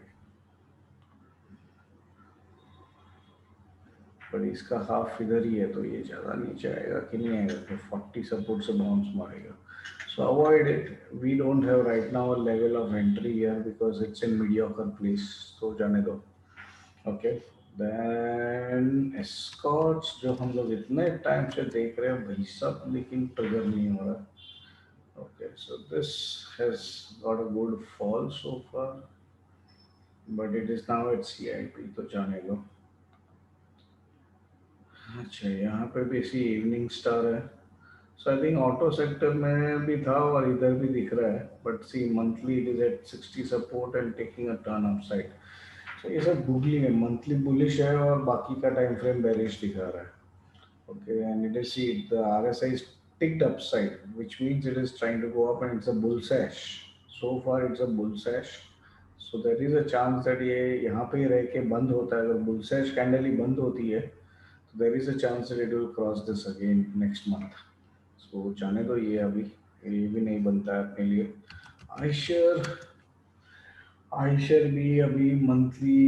पर इसका हाफ इधर ही है, तो ये ज़्यादा नीचे आएगा कि नहीं आएगा, तो 40 सपोर्ट से बाउंस मारेगा. So avoid it. We don't have right now a level of entry here because it's in mediocre place. तो जाने दो. Okay. Then escorts जो हम लोग इतने टाइम से देख रहे हैं भाई सब, लेकिन ट्रिगर नहीं हो रहा. Okay, so this has got a good fall so far, but it is now at CIP, तो जाने दो. अच्छा, यहाँ पे भी इसी इवनिंग स्टार है. So I think auto sector में भी था और इधर भी दिख रहा है, but see monthly it is at 60 support and taking a turn upside. So ये सब बुगली है, मंथली बुलिश है और बाकी का टाइम फ्रेम बेरिश दिखा रहा है. Okay, and it is, see, the RSI is ticked upside, which means it is trying to go up and it's a bull sash. So far, it's a bull sash. So there is a chance that ये यहाँ पे ही रह के बंद होता है. अगर bull sash candle ही बंद होती है, तो there is a chance that it will cross this again next month. So जाने दो ये अभी, ये भी नहीं बनता है अपने लिए. iShare iShare भी अभी मंथली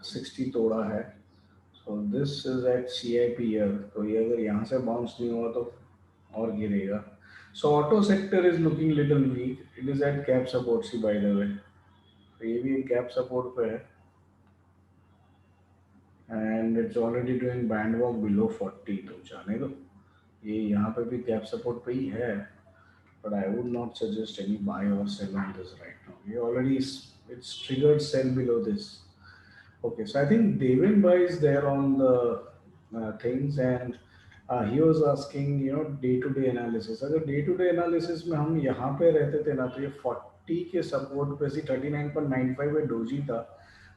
60 तोड़ा है. So this is at CIP here. तो ये अगर यहाँ से बाउंस नहीं हुआ तो और गिरेगा. So auto sector is looking little weak. It is at cap support, see, by the way. तो ये भी एक cap support पे है. And it's already doing band walk below 40, तो जाने दो. ये यहाँ पे भी गैप सपोर्ट पे ही है, but I would not suggest any buy or sell on this right now. We already it's triggered sell below this. Okay, so I think Devin Bhai is there on the things, and he was asking, day-to-day analysis. अगर day-to-day analysis में हम यहाँ पे रहते थे ना, तो ये 40 के सपोर्ट पे सी 39.95 में डोजी था.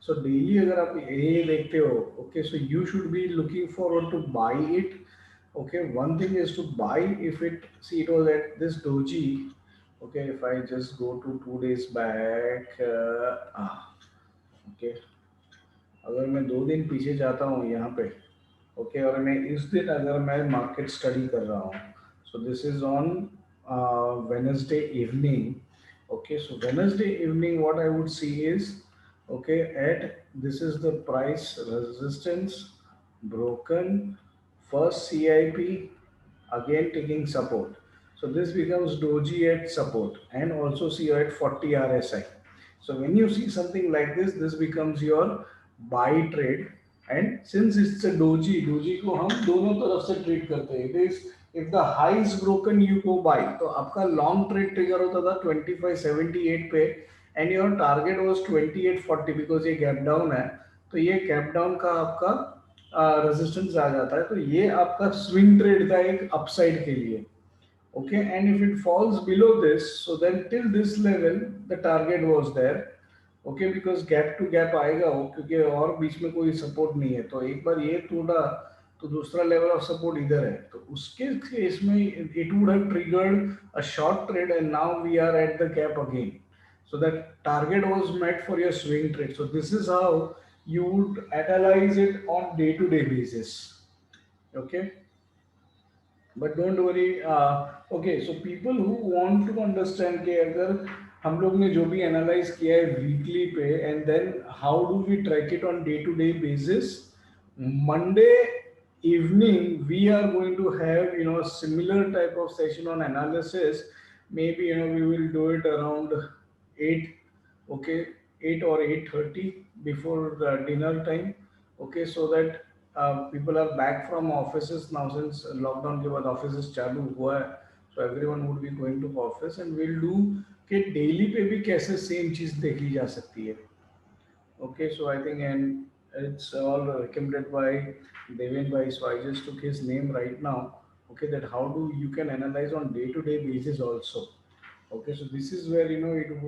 So daily अगर आप ये देखते हो, okay, so you should be looking forward to buy it. Okay, one thing is to buy if it, see, it was at this doji. Okay, if I just go to 2 days back, okay, अगर मैं 2 दिन पीछे जाता हूँ यहाँ पे, okay, और मैं इस दिन अगर मैं मार्केट स्टडी कर रहा हूँ, so this is on Wednesday evening. Okay, so Wednesday evening what I would see is, okay, at this is the price resistance broken, first CIP, again taking support. So this becomes doji at support and also see at 40 RSI. So when you see something like this becomes your buy trade. And since it's a doji को हम दोनों तरफ से trade करते हैं. It is, if the high is broken you go buy. तो आपका long trade trigger होता था 2578 पे, and your target was 2840 because ये गैप डाउन है. तो ये गैप डाउन का आपका रेजिस्टेंस आ जाता है. तो ये आपका स्विंग ट्रेड था एक अपसाइड के लिए. Okay, and if it falls below this, so then till this level the target was there. Okay, because gap to gap आएगा वो, क्योंकि और बीच में कोई सपोर्ट नहीं है. तो एक बार ये टूटा तो दूसरा लेवल ऑफ सपोर्ट इधर है. तो उसके केस में it would have triggered a short trade, and now we are at the gap again. So that target was met for your swing trade. So this is how you would analyze it on day-to-day basis. Okay. But don't worry. Okay, so people who want to understand कि अगर हम लोग ने जो भी analyse किया है weekly पे, and then how do we track it on day to day basis, Monday evening we are going to have similar type of session on analysis. Maybe we will do it around 8, okay, 8 or 8:30 before the dinner time. Okay, so that people are back from offices now, since lockdown के बाद offices चालू हुआ है. So everyone would be going to office, and we'll do कि daily पे भी कैसे same चीज देखी जा सकती है. Okay, so I think, and it's all recommended by Devin Bhai, so I just took his name right now. Okay, that how do you can analyze on day-to-day basis also. Okay, so this is where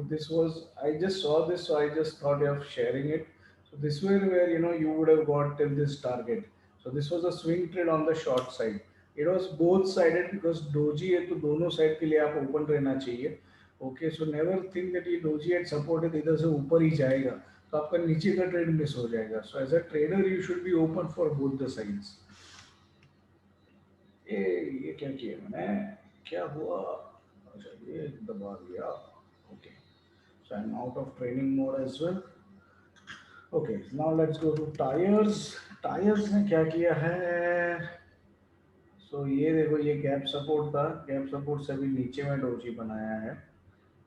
this was, I just saw this, so I just thought of sharing it. So this way where you would have got till this target. So this was a swing trade on the short side. It was both sided because doji है, तो दोनों side के लिए आप open रहना चाहिए. Okay, so never think that ये doji eight support है तो इधर से ऊपर ही जाएगा, तो आपका नीचे का ट्रेड मिस हो जाएगा. So as a trader you should be open for both the sides. ये क्या किया मैंने, क्या हुआ, अच्छा ये दबा दिया. Okay, so I am out of training mode as well. Okay, now let's go to tyres. Tyres ने क्या किया है, सो ये देखो, ये गैप सपोर्ट था, गैप सपोर्ट से भी नीचे में डोजी बनाया है.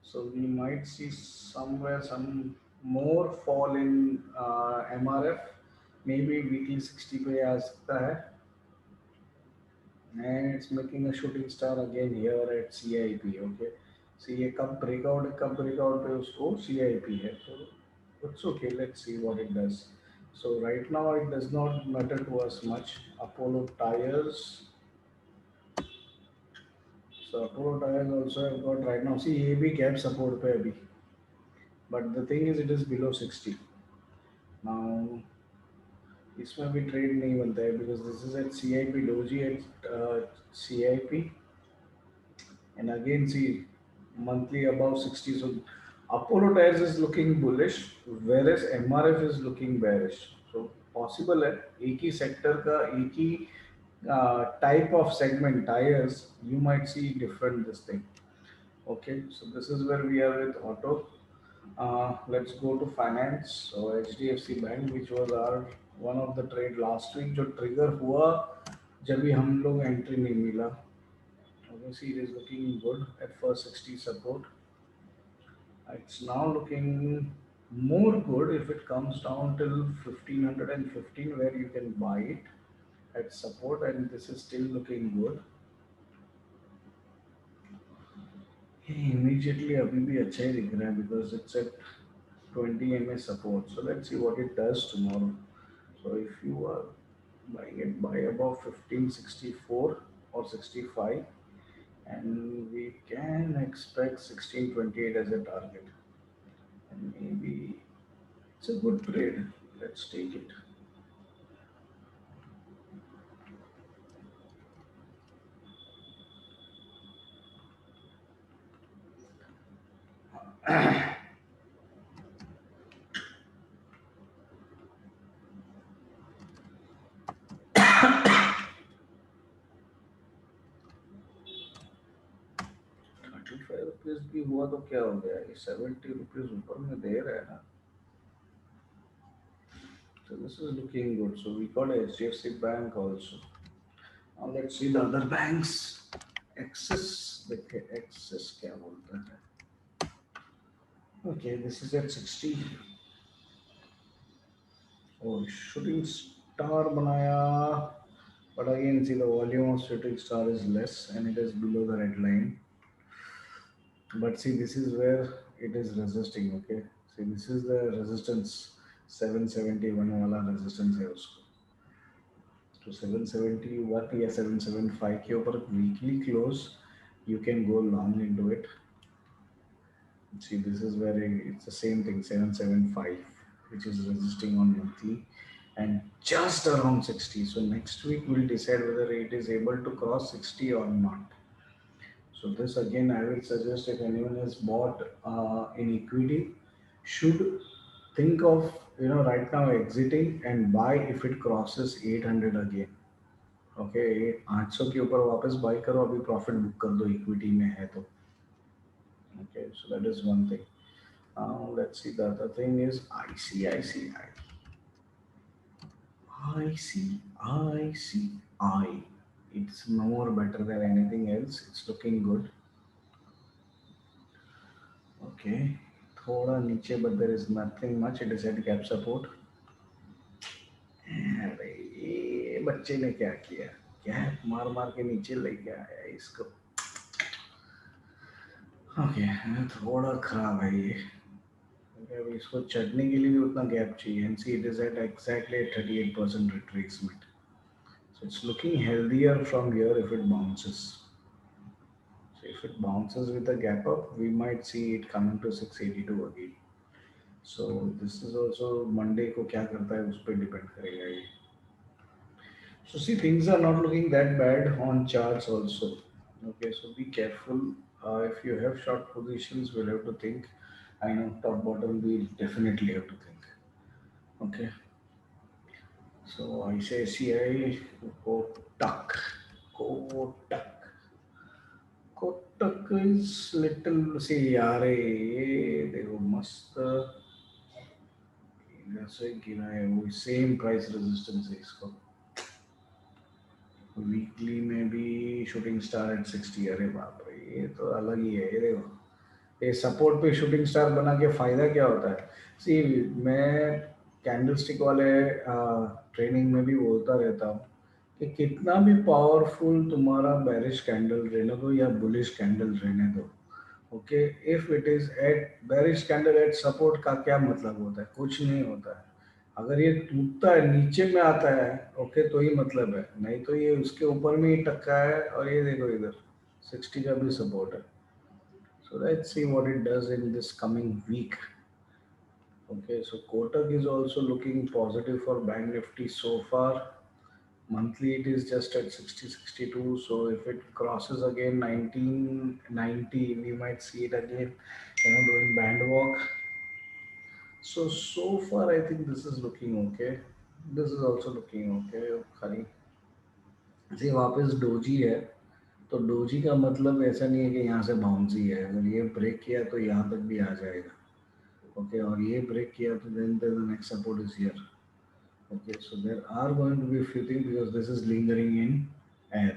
So we might see somewhere some more fall in MRF, maybe weekly 60 पे आ सकता है, and it's making a shooting star again here at CIP. Okay, so ये कब breakout पे उसको CIP है, so it's okay. Let's see what it does. So right now it does not matter to us much. Apollo tires. So Apollo tires also have got right now. See ये भी gap support पे अभी. But the thing is, it is below 60. Now, इसमें भी trade नहीं बनता है because this is at CIP, doji at CIP, and again see monthly above 60. So Apollo Tyres is looking bullish, whereas MRF is looking bearish. So possible है एक ही sector का एक ही type of segment tires, you might see different this thing. Okay, so this is where we are with auto. Let's go to finance. So HDFC Bank, which was our one of the trade last week, जो trigger हुआ जब भी हम लोग entry नहीं मिला. Obviously, it is looking good at first 60 support. It's now looking more good if it comes down till 1515, where you can buy it at support, and this is still looking good. Immediately अभी भी अच्छा ही दिख रहा है because it's at 20 MA support. So let's see what it does tomorrow. So if you are buying it, buy above 1564 or 65, and we can expect 1628 as a target. And maybe it's a good trade. Let's take it. ₹35 भी हुआ तो क्या हो गया, ये ₹70 ऊपर में दे रहा है ना. So this is looking good. So we got HDFC Bank also. Now let's see the other banks. Axis, देखिए Axis क्या बोलता है. Okay, this is at 60. Oh, shooting star बनाया. But again, see the volume of shooting star is less and it is below the red line. But see, this is where it is resisting. Okay, see this is the resistance. 771 वाला resistance है उसको. तो 771 या 775 के ऊपर weekly close, you can go long into it. See, this is where it's the same thing, 775, which is resisting on monthly and just around 60. So next week we'll decide whether it is able to cross 60 or not. So this again, I will suggest if anyone has bought in equity, should think of right now exiting and buy if it crosses 800 again. Okay, 800 के ऊपर वापस by करो, अभी profit book कर दो equity में है तो. Okay, so that is one thing. Let's see, the other thing is ICICI. ICICI. It's more better than anything else. It's looking good. Okay. थोड़ा नीचे, but there is nothing much. It is at gap support. अरे ये बच्चे ने क्या किया, gap मार मार के नीचे लेके आया इसको. ओके, थोड़ा खराब है ये. अब इसको चढ़ने के लिए भी उतना गैप चाहिए. And see it is at exactly 38% retracement. So it's looking healthier from here if it bounces. So if it bounces with a gap up, we might see it coming to 682 again. So this is also Monday को क्या करता है उस पर depend करेगा ये. So see, things are not looking that bad on charts also. Okay, so be careful. If you have short positions, we'll have to think. I know top bottom we definitely have to think. Okay, so ICICI Kotak. Kotak. Kotak is little, see यार ये देखो मस्त जैसे गिरा है, वो same price resistance है इसको. वीकली में भी शूटिंग स्टार एट 60. अरे बाप रे, ये तो अलग ही है. ये देखो, ये सपोर्ट पे शूटिंग स्टार बना के फायदा क्या होता है. सी, मैं कैंडलस्टिक वाले ट्रेनिंग में भी बोलता रहता हूँ कि कितना भी पावरफुल तुम्हारा बेरिश कैंडल रहने दो या बुलिश कैंडल रहने दो, okay, if it is at bearish candle at support का क्या मतलब होता है, कुछ नहीं होता है. अगर ये टूटता है नीचे में आता है, ओके, तो ही मतलब है, नहीं तो ये उसके ऊपर में ही टक्का है. और ये देखो इधर 60 का भी सपोर्ट है. So let's see what it does in this coming week. Okay, so Kotak is also looking positive for BankNifty so far. Monthly it is just at 60-62. So if it crosses again 1990, we might see it again, doing bandwalk. So far I think this is looking okay. This is also looking okay. खाली see वापस doji है, तो doji का मतलब ऐसा नहीं है कि यहाँ से बाउंसी है. अगर ये ब्रेक किया तो यहाँ तक भी आ जाएगा. Okay, और ये ब्रेक किया तो then the next support is here. Okay, so there are going to be few things because this is lingering in air.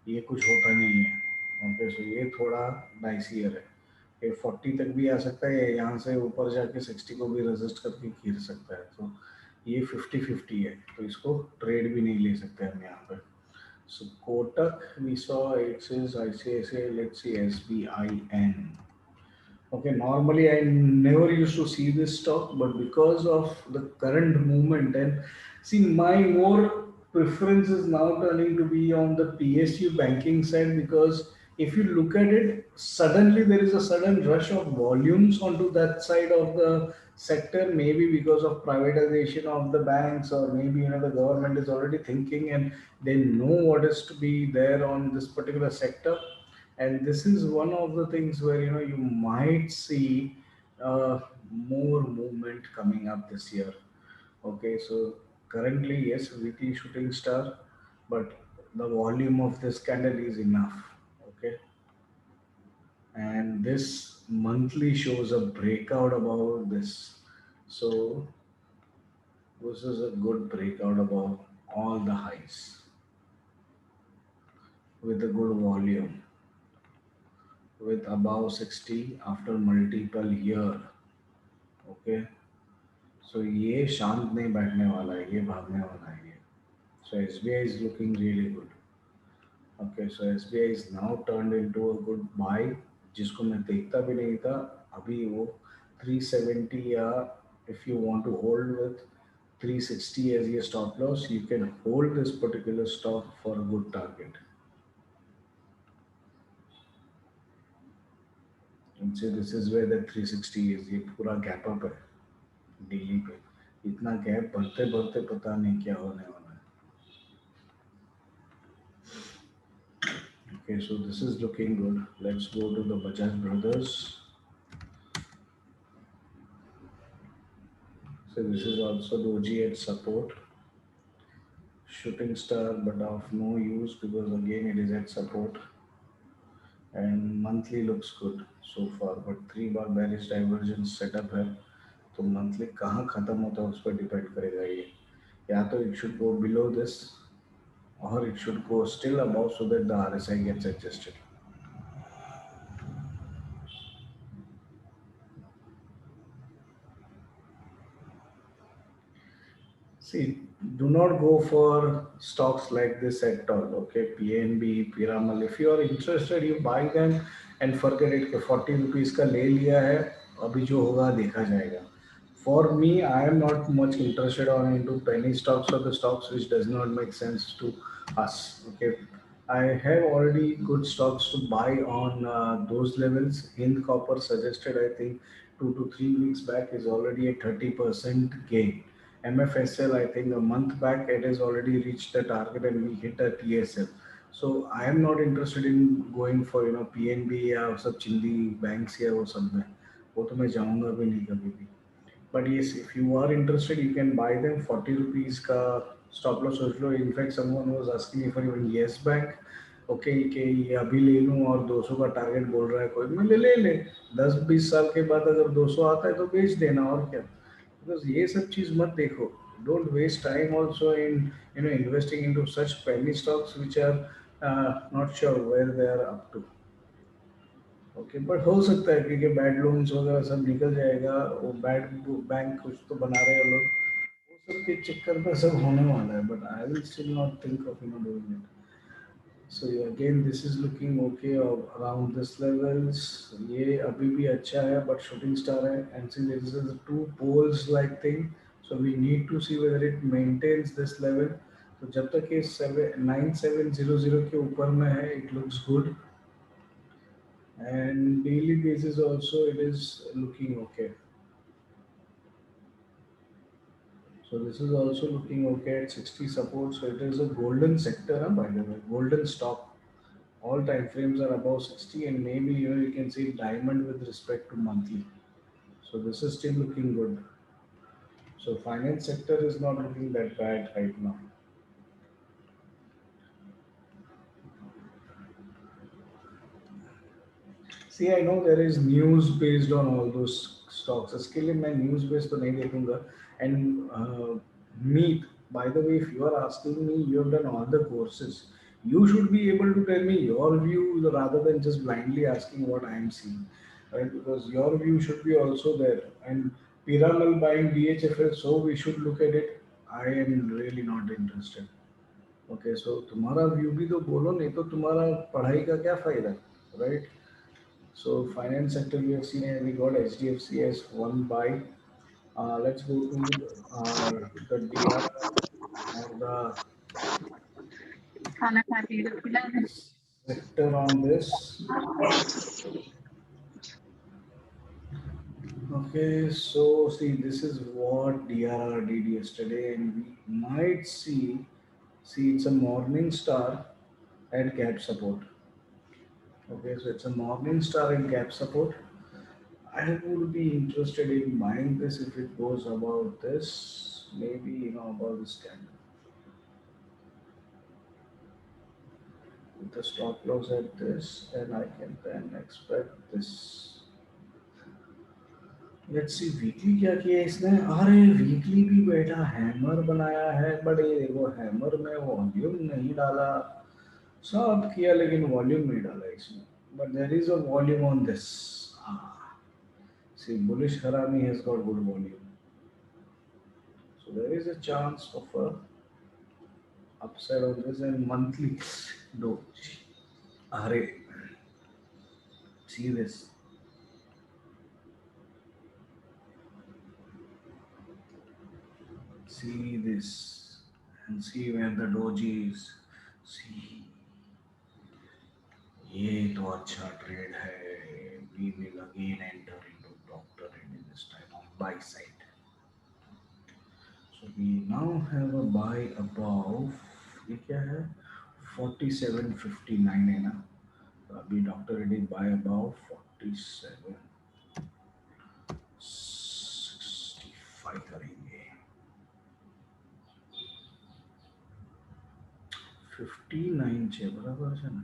ये कुछ होता नहीं है. Okay, so ये थोड़ा डाइसियर है. ये 40 तक भी आ सकता है, यहाँ से ऊपर जाके 60 को भी रेजिस्ट करके गिर सकता है. तो ये 50-50 है, तो इसको ट्रेड भी नहीं ले सकते हम यहाँ पे. So Kotak, we saw it says ICICI, let's see SBIN. Okay, normally I never used to see this stock, but because of the current movement and see my more preference is now turning to be on the PSU banking side because if you look at it, suddenly there is a sudden rush of volumes onto that side of the sector, maybe because of privatization of the banks, or maybe the government is already thinking and they know what is to be there on this particular sector. And this is one of the things where you might see more movement coming up this year. Okay, so currently yes, weekly shooting star, but the volume of this candle is enough. Okay, and this monthly shows a breakout above this, so this is a good breakout above all the highs with a good volume, with above 60 after multiple year. Okay, so ये शांत नहीं बैठने वाला है, ये भागने वाला है ये. So SBI is looking really good. Okay, so SBI is now turned into a good buy, जिसको मैं देखता भी नहीं था. अभी वो 370 या if you want to hold with 360 as your stop loss, you can hold this particular stock for a good target. And see, this is where the 360 is. ये पूरा gap up है डेली पे. इतना गैप बढ़ते बढ़ते पता नहीं क्या होने वाला है. Okay, so this is looking good. Let's go to the Bajaj Brothers. So this is also doji at support. Shooting star, but of no use because again it is at support. And monthly looks good so far, but 3 bar bearish divergence setup है. तो monthly कहाँ खत्म होता है उस पर depend करेगा ये. या तो it should go below this, or it should go still above so that the RSI gets adjusted. See, do not go for stocks like this at all. Okay, PNB, Piramal. If you are interested, you buy them and forget it. कि 40 rupees का ले लिया है, अभी जो होगा देखा जाएगा. For me, I am not much interested on into penny stocks or the stocks which does not make sense to us. Okay, I have already good stocks to buy on those levels. Hind Copper suggested, I think 2 to 3 weeks back, is already a 30% gain. MFSL, I think a month back, it has already reached the target and we hit a TSL. So I am not interested in going for PNB या सब chilli banks या वो सब में, वो तो मैं जाऊँगा भी नहीं कभी भी. But yes, if you are interested, you can buy them. 40 rupees का stop loss सोच लो. In fact, someone was asking me for even Yes Bank. Okay कि ये अभी ले लूँ और 200 का टारगेट बोल रहा है कोई, मैं ले 10-20 साल के बाद अगर 200 आता है तो बेच देना, और क्या. बिकॉज ये सब चीज़ मत देखो. Don't waste time also in investing into such penny stocks which are not sure where they are up to. Okay, but हो सकता है क्योंकि बैड लोन्स वगैरह सब निकल जाएगा. वो बैड बैंक कुछ तो बना रहे हैं लोग, वो सब के चक्कर में सब होने वाला है. But I will still not think of doing it. So yeah, again, this is looking okay around this levels. ये अभी भी अच्छा है, but shooting star है. And since this is a two poles like thing, so we need to see whether it maintains this level. तो जब तक ये 9700 के ऊपर में है, it looks good. And daily basis also it is looking okay. So this is also looking okay at 60 support. So it is a golden sector, huh, by the way, golden stock. All time frames are above 60, and maybe you can see diamond with respect to monthly. So this is still looking good. So finance sector is not looking that bad right now. See, I know there is news based on all those stocks. इसके लिए मैं news based तो नहीं देखूंगा. And meat, by the way, if you are asking me, you have done all the courses. You should be able to tell me your view rather than just blindly asking what I am seeing, right? Because your view should be also there. And Piramal buying DHFL, so we should look at it. I am really not interested. Okay, so तुम्हारा view भी तो बोलो, नहीं तो तुम्हारा पढ़ाई का क्या फायदा, right? So finance sector we have seen, and we got HDFC as one buy. Let's go to the DR or the खाना खाती है तो खिलाना। sector on this. Okay, so see, this is what DRR did yesterday, and we might see it's a morning star at gap support. Okay, so it's a morning star at gap support. I would be interested in buying this if it goes about this, maybe about this candle with the stop loss at this, and I can then expect this. Let's see weekly क्या किया इसने। अरे weekly भी बेटा hammer बनाया है, but ये देखो हैमर में वॉल्यूम नहीं डाला, सब किया लेकिन वॉल्यूम नहीं डाला इसमें, but there is a volume on this. See bullish harami has got good volume, so there is a chance of a upside on this and monthly doji. Are see this, see this, and see where the doji is. See, ये तो अच्छा trade है। We will again enter into doctor in this time on buy side. So we now have a buy above, ये क्या है, 47.59 है ना, तो अभी डॉक्टर रेड्डी बाय अबाउ 47.65 करेंगे। 59 छे बराबर है ना।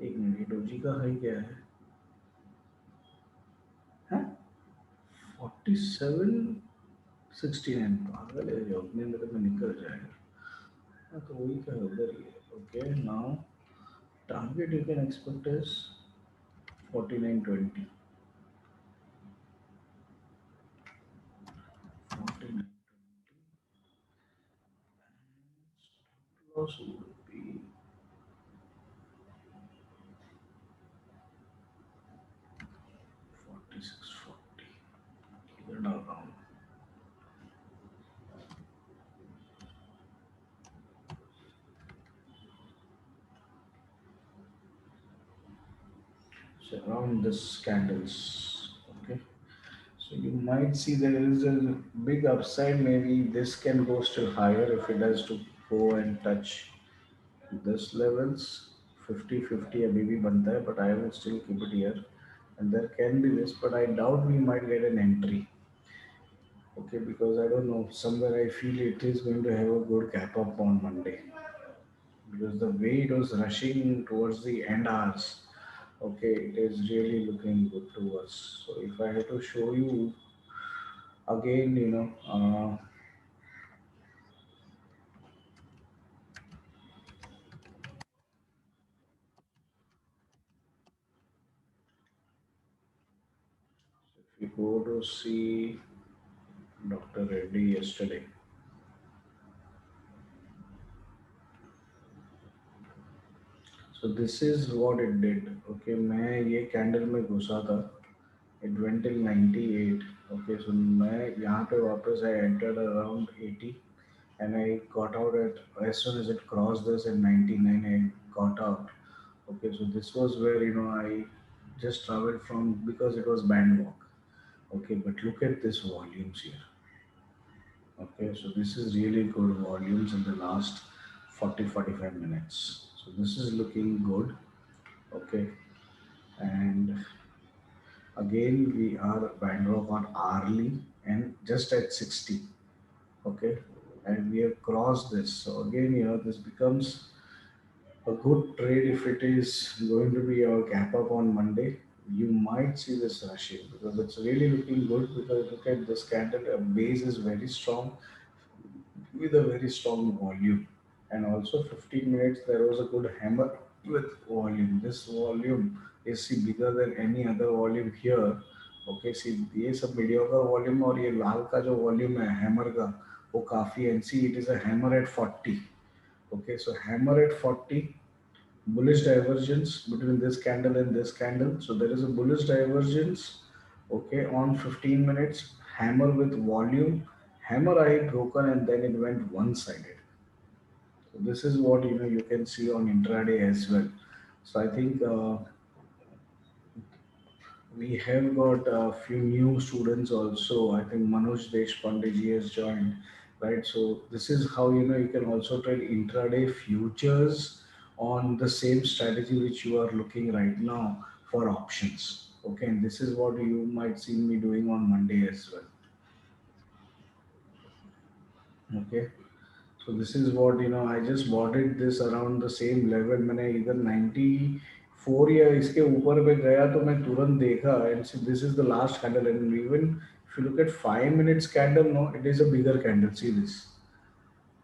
एक मिनट, डोजी का हाई क्या है? हाँ, 47.69। पागल है, जो अपने अंदर में निकल जाएगा। हाँ, तो वही का उधर ही है। Okay, now target you can expect is 49.20। 49 loss would be 46.40, keep it around। So around this candles, okay, so you might see there is a big upside, maybe this can go still higher if it has to go and touch this levels। 50-50 अभी भी बनता है, but I will still keep it here, and there can be this, but I doubt we might get an entry। Okay, because I don't know, somewhere I feel it is going to have a good gap up on Monday, because the way it was rushing towards the end hours, okay, it is really looking good to us। So if I had to show you again, if you go to see Dr. Reddy yesterday, so this is what it did। Okay, मैं ये candle में घुसा था, it went till 98। Okay, so मैं यहाँ पे वापस I entered around 80, and I got out at, as soon as it crossed this at 99 I got out। Okay, so this was where I just traveled from, because it was band walk। Okay, but look at this volumes here। Okay, so this is really good volumes in the last 40-45 minutes, so this is looking good। Okay, and again we are band walk on hourly and just at 60। Okay, and we have crossed this, so again this becomes a good trade if it is going to be our gap up on Monday। You might see this rushing because it's really looking good, because look at this candle, base is very strong with a very strong volume, and also 15 minutes there was a good hammer with volume। This volume is see bigger than any other volume here। Okay, see ये सब mediocre volume, और ये लाल का जो volume है hammer का, वो काफ़ी, and see it is a hammer at 40। Okay, so hammer at 40, bullish divergence between this candle and this candle. So there is a bullish divergence, okay, on 15 minutes, hammer with volume, hammer I broken and then it went one-sided. So this is what you can see on intraday as well. So I think we have got a few new students also. I think Manoj Deshpande ji has joined, right? So this is how you can also trade intraday futures on the same strategy which you are looking right now for options. Okay, and this is what you might see me doing on Monday as well. Okay. So this is what I just bought it this around the same level. मैंने इधर 94 या इसके ऊपर पे गया तो मैं तुरंत देखा and see this is the last candle and even if you look at 5 minutes candle, no, it is a bigger candle. See this.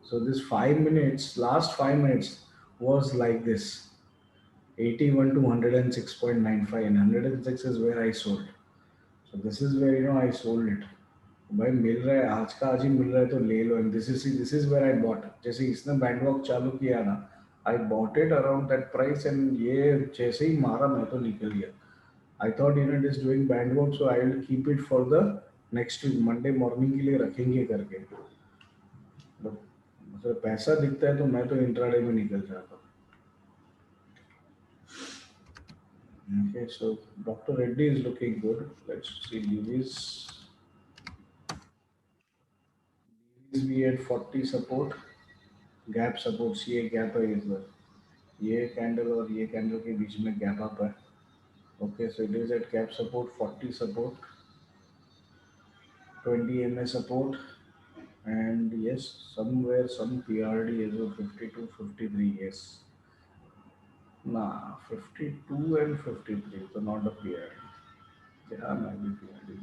So this 5 minutes, last 5 minutes was like this, 81 to 106.95 and 106 is where I sold. So this is where I sold it. भाई मिल रहा है आज का आज ही मिल रहा है तो ले लो and this is where I bought जैसे इसने बैंडवॉक चालू किया ना I bought it around that price and ये जैसे ही मारा मैं तो निकल गया I thought it is doing band walk so I will keep it for the next week Monday morning के लिए रखेंगे करके बट मतलब पैसा दिखता है तो मैं तो इंट्राडे में निकल जाता हूँ okay so doctor Reddy is looking good let's see levees we had 40 support gap supports ये गैप है इधर ये कैंडल और ये कैंडल के बीच में गैप अप है okay so it is at gap support 40 support 20 MA support and yes somewhere some PRD is 52 53 yes nah 52 and 53 so not a PRD yeah maybe PRD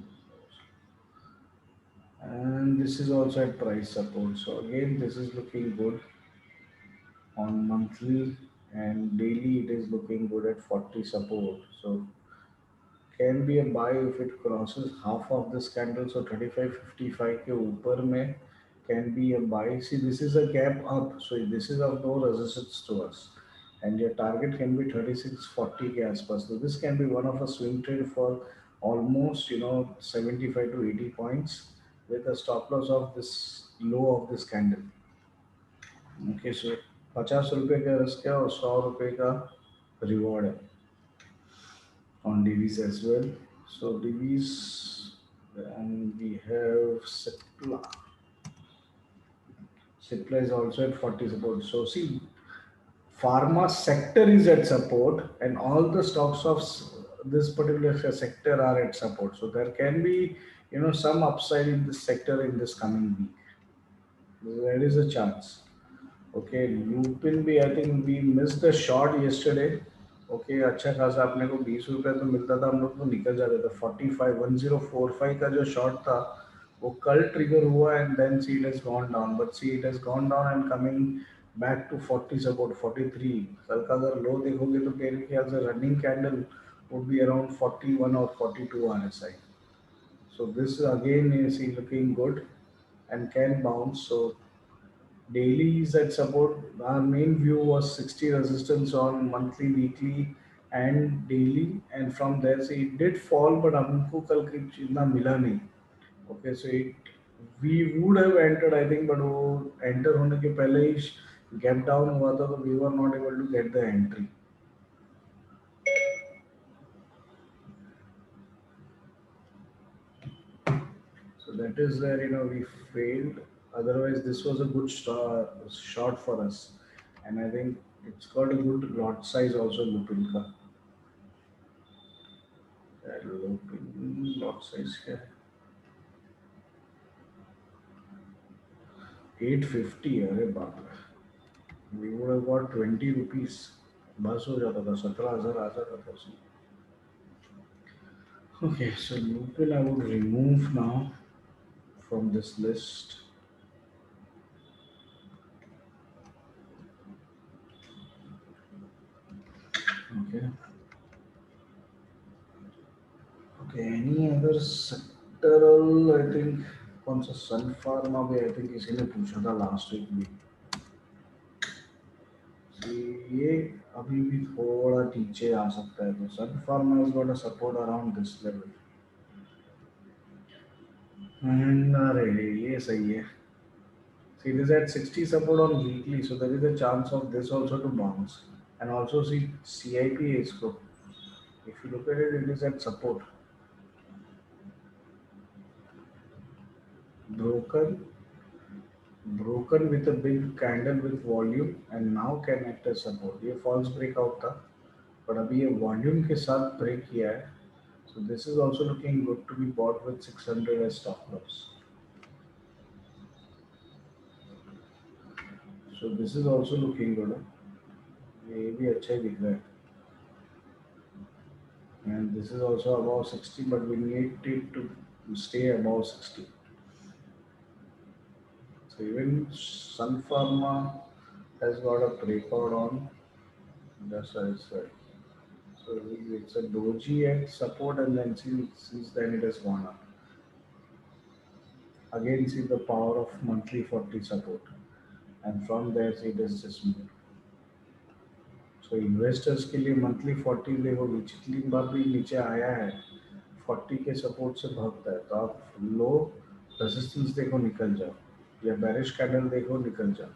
and this is also at price support so again this is looking good on monthly and daily it is looking good at 40 support so can be a buy if it crosses half of this candle so 35.55 के ऊपर में can be a buy see this is a gap up so this is of no resistance to us and your target can be 36.40 के आसपास so this can be one of a swing trade for almost 75 to 80 points with a stop loss of this low of this candle okay so 50 रुपए का risk है और 100 रुपए का reward है on DVs as well. So DVs, and we have Cipla. Cipla is also at 40 support. So see, pharma sector is at support, and all the stocks of this particular sector are at support. So there can be some upside in this sector in this coming week. There is a chance. Okay, Lupin भी I think we missed the shot yesterday. Okay अच्छा खासा अपने को 20 रुपये तो मिलता था हम लोग तो निकल जाते थे 45 1045 का जो शॉट था वो कल ट्रिगर हुआ and then see it has gone down but see it has gone down and coming back to 40 support 43 कल का अगर लो देखोगे तो मेरे ख्याल से running candle would be around 41 और 42 RSI so this again is looking good and can bounce so daily is at support. Our main view was 60 resistance on monthly, weekly, and daily. And from there, so it did fall, but हमको कल कुछ इतना मिला नहीं. Okay, so we would have entered, I think, but वो enter होने के पहले ही gap down हुआ था, so we were not able to get the entry. So that is where we failed. Otherwise, this was a good shot for us, and I think it's got a good lot size also. Lupin ka Lupin lot size क्या 850 अरे बाप रे we would have got 20 rupees बस हो जाता था 17,000 आ जाता था उसमें. Okay, so Lupin I would remove now from this list. Okay. Okay, any other sectoral? I think कौन सा सन फार्मा भी I think किसी ने पूछा था लास्ट वीक भी. ये अभी भी थोड़ा नीचे आ सकता है, तो सन pharma has got a support around this level. अरे ये सही है. See, it is at 60 support on weekly, so there is a chance of this also to bounce. And also see CIP is good. If you look at it, it is at support. Broken, broken with a big candle with volume and now can act as support. ये false breakout था, but अभी ये volume के साथ break किया है. So this is also looking good to be bought with 600 as stop loss. So this is also looking good. ये भी अच्छा ही दिख रहा है. And this is also above 60, but we need it to stay above 60. So even Sun Pharma has got a breakout on the side. So it's a doji at support, and then since then it has gone up. Again, see the power of monthly 40 support, and from there see it has just moved. So investors के लिए monthly 40 देखो पिछली बार भी नीचे आया है, 40 के support से भागता है, तो आप लो रेजिस्टेंस देखो निकल जाओ, या बेरिश कैंडल देखो निकल जाओ.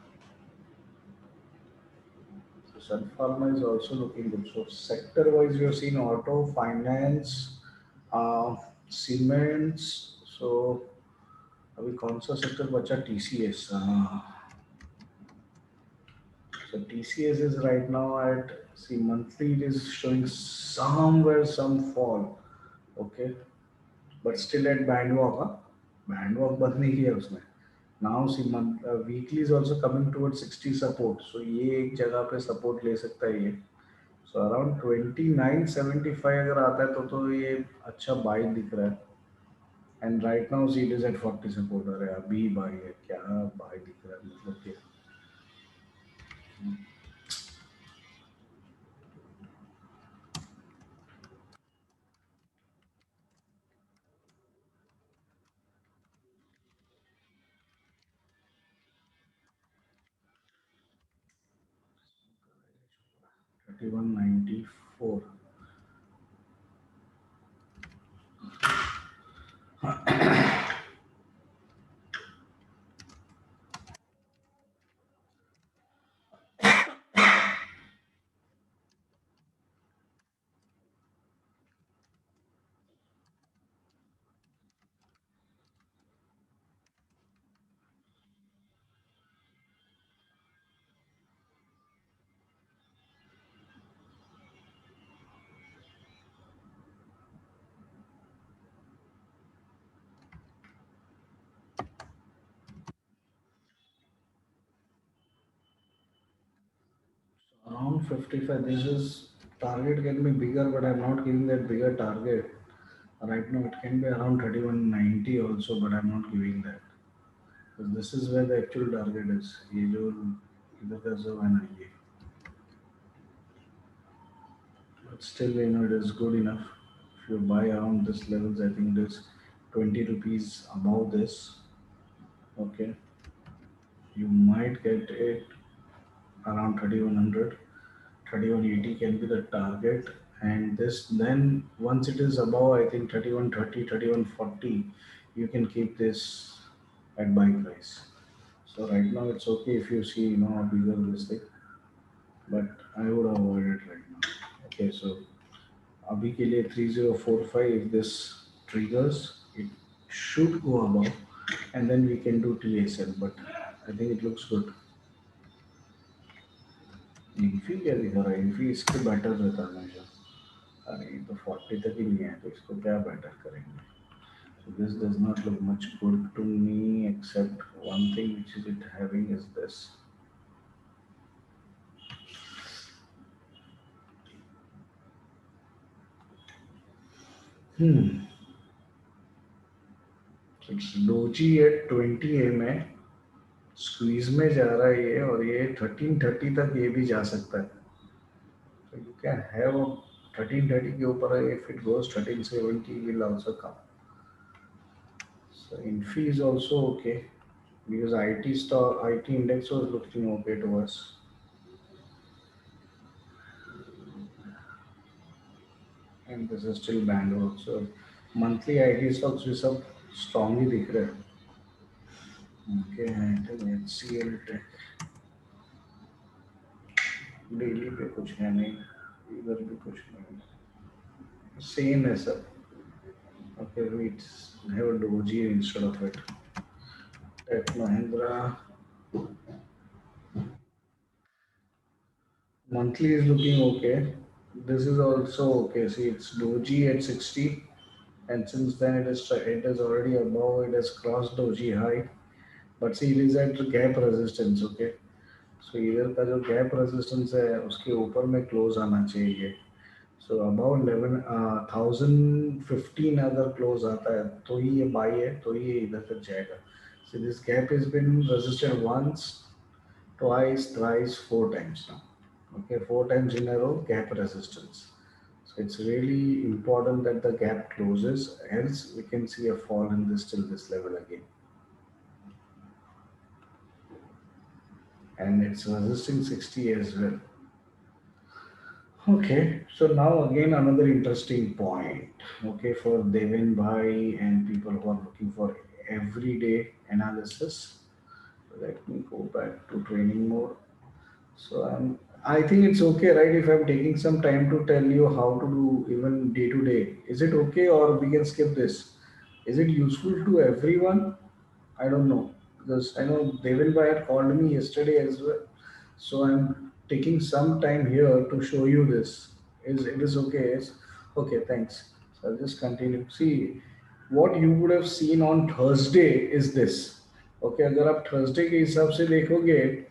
So Sun Pharma is also looking good. So sector wise, you have seen auto, finance, cements. So अभी कौन सा सेक्टर बचा? TCS. So TCS is right now at, see monthly it is showing somewhere some fall. Okay, but still at bandwalk. Bandwalk बंद नहीं किया उसने. Now see weekly is also coming towards 60 support. So ये एक जगह पे support ले सकता है ये. So around 2975 अगर आता है तो ये अच्छा बाई दिख रहा है. And right now see it is at 40 support. अरे अभी बाई है, क्या बाई दिख रहा है मतलब कि. Thirty one ninety four. Around 55. This is target can be bigger, but I'm not giving that bigger target. Right now it can be around 3190 also, but I'm not giving that. Because this is where the actual target is. ये जो इधर का जो है ना ये. But still, it is good enough. If you buy around this levels, I think it is 20 rupees above this. Okay, you might get it around 3100. 3180 can be the target, and this then once it is above, I think 3130, 3140, you can keep this at buy price. So right now it's okay if you see a bigger mistake, but I would avoid it right now. Okay, so अभी के लिए 3045, if this triggers, it should go above, and then we can do TSL, but I think it looks good. Infy क्या दिखा रहा है? Infy इसके better रहता है हमेशा. अरे ये तो 40 तक ही नहीं है, तो इसको क्या बेटर करेंगे. So this does not look much good to me, except one thing which is it having is this. So it's doji at 20 में स्क्वीज में जा रहा है ये, और ये 1330 तक ये भी जा सकता है. So you can have a 1330 के ऊपर, if it goes 1370 will also come. So Infi is also okay because IT index was looking okay to us. and this is still bandwalk. So monthly IT stocks भी सब strong ही दिख रहे हैं. Okay, I think HCL Tech daily पे कुछ है नहीं, इधर भी कुछ नहीं, सेम है सब. Okay, we have a doji instead of it. Tech Mahindra monthly is looking okay. This is also okay. See, it's doji at 60, and since then it is already above. It has crossed doji high, but see, it is at gap resistance. Okay, so इधर का जो gap resistance है उसके ऊपर में close आना चाहिए. So about 11,015 अगर close आता है तो ही ये buy है, तो ही ये इधर तक जाएगा. So this gap has been resisted once, twice, thrice, four times now. Okay, four times in a row, gap resistance. So it's really important that the gap closes, else we can see a fall in this till this level again. And it's resisting 60 as well. Okay, so now again another interesting point. Okay, for Devin Bhai and people who are looking for everyday analysis. Let me go back to training mode. So I think it's okay, right? If I'm taking some time to tell you how to do even day to day, is it okay or we can skip this? Is it useful to everyone? I don't know because I know Devin Bhai had called me yesterday as well. So I'm taking some time here to show you this. Is it is okay? Yes. Okay, thanks. So I'll just continue. See, what you would have seen on Thursday is this. Okay, अगर आप Thursday के हिसाब से देखोगे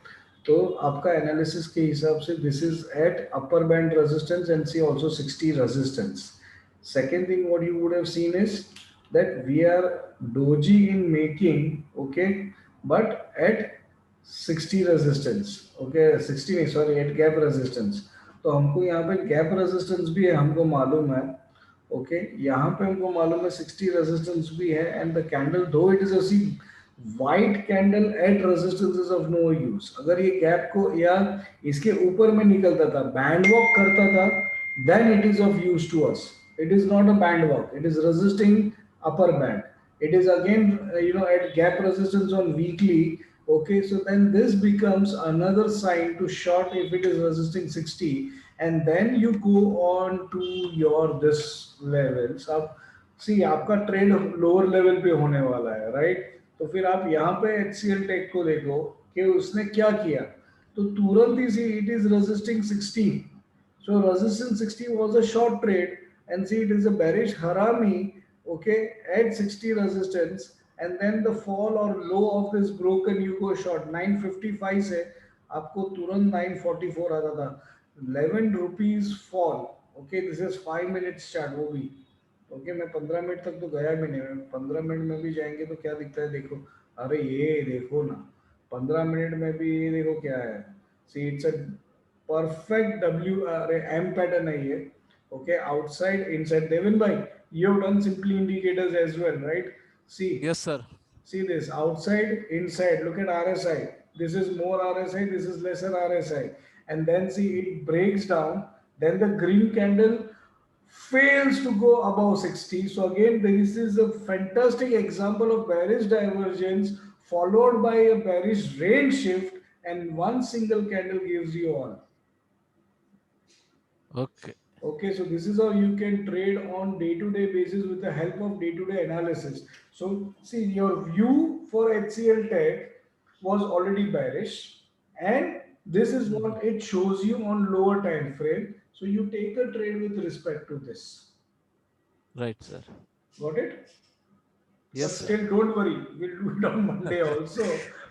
तो आपका analysis के हिसाब से this is at upper band resistance and see also 60 resistance. Second thing what you would have seen is that we are doji in making, okay, but at 60 resistance, okay, 60 नहीं sorry, at gap resistance. तो हमको यहाँ पे gap resistance भी है, हमको मालूम है. ओके, यहाँ पे हमको मालूम है 60 रेजिस्टेंस भी है and the candle though it is a see white candle at resistance is of no use. अगर ये गैप को या इसके ऊपर में निकलता था, बैंड वॉक करता था, then it is of use to us. It is not a band walk, it is resisting upper band. It is again at gap resistance on weekly. Okay, so then this becomes another sign to short if it is resisting 60, and then you go on to your this levels. अब सी आपका trade lower level पे होने वाला है, right? तो फिर आप यहाँ पे HCL टेक को देखो कि उसने क्या किया. तो तुरंत ही see it is resisting 60. So resistance 60 was a short trade, and see it is a bearish harami, okay, at 60 resistance, and then the fall or low of this broken you go short. 955 से आपको तुरंत 944 आता था. 11 rupees fall. Okay, this is 5 minutes chart वो भी. Okay, मैं 15 minute तक तो गया भी नहीं. 15 मिनट में भी जाएंगे तो क्या दिखता है देखो. अरे ये देखो ना, 15 मिनट में भी ये देखो क्या है. See it's a perfect W अरे एम पैटर्न है ये. Okay, outside inside. देवन भाई, you have done simply indicators as well, right? See, Yes, sir. see this outside, inside. Look at RSI. This is more RSI, this is lesser RSI. And then see it breaks down. Then the green candle fails to go above 60. So again, this is a fantastic example of bearish divergence followed by a bearish range shift, and one single candle gives you all. Okay. Okay, so this is how you can trade on day-to-day basis with the help of day-to-day analysis. So see, your view for HCL Tech was already bearish, and this is what it shows you on lower time frame. So you take a trade with respect to this. Right, sir. Got it? Yes, But sir. still, don't worry, we'll do it on Monday also.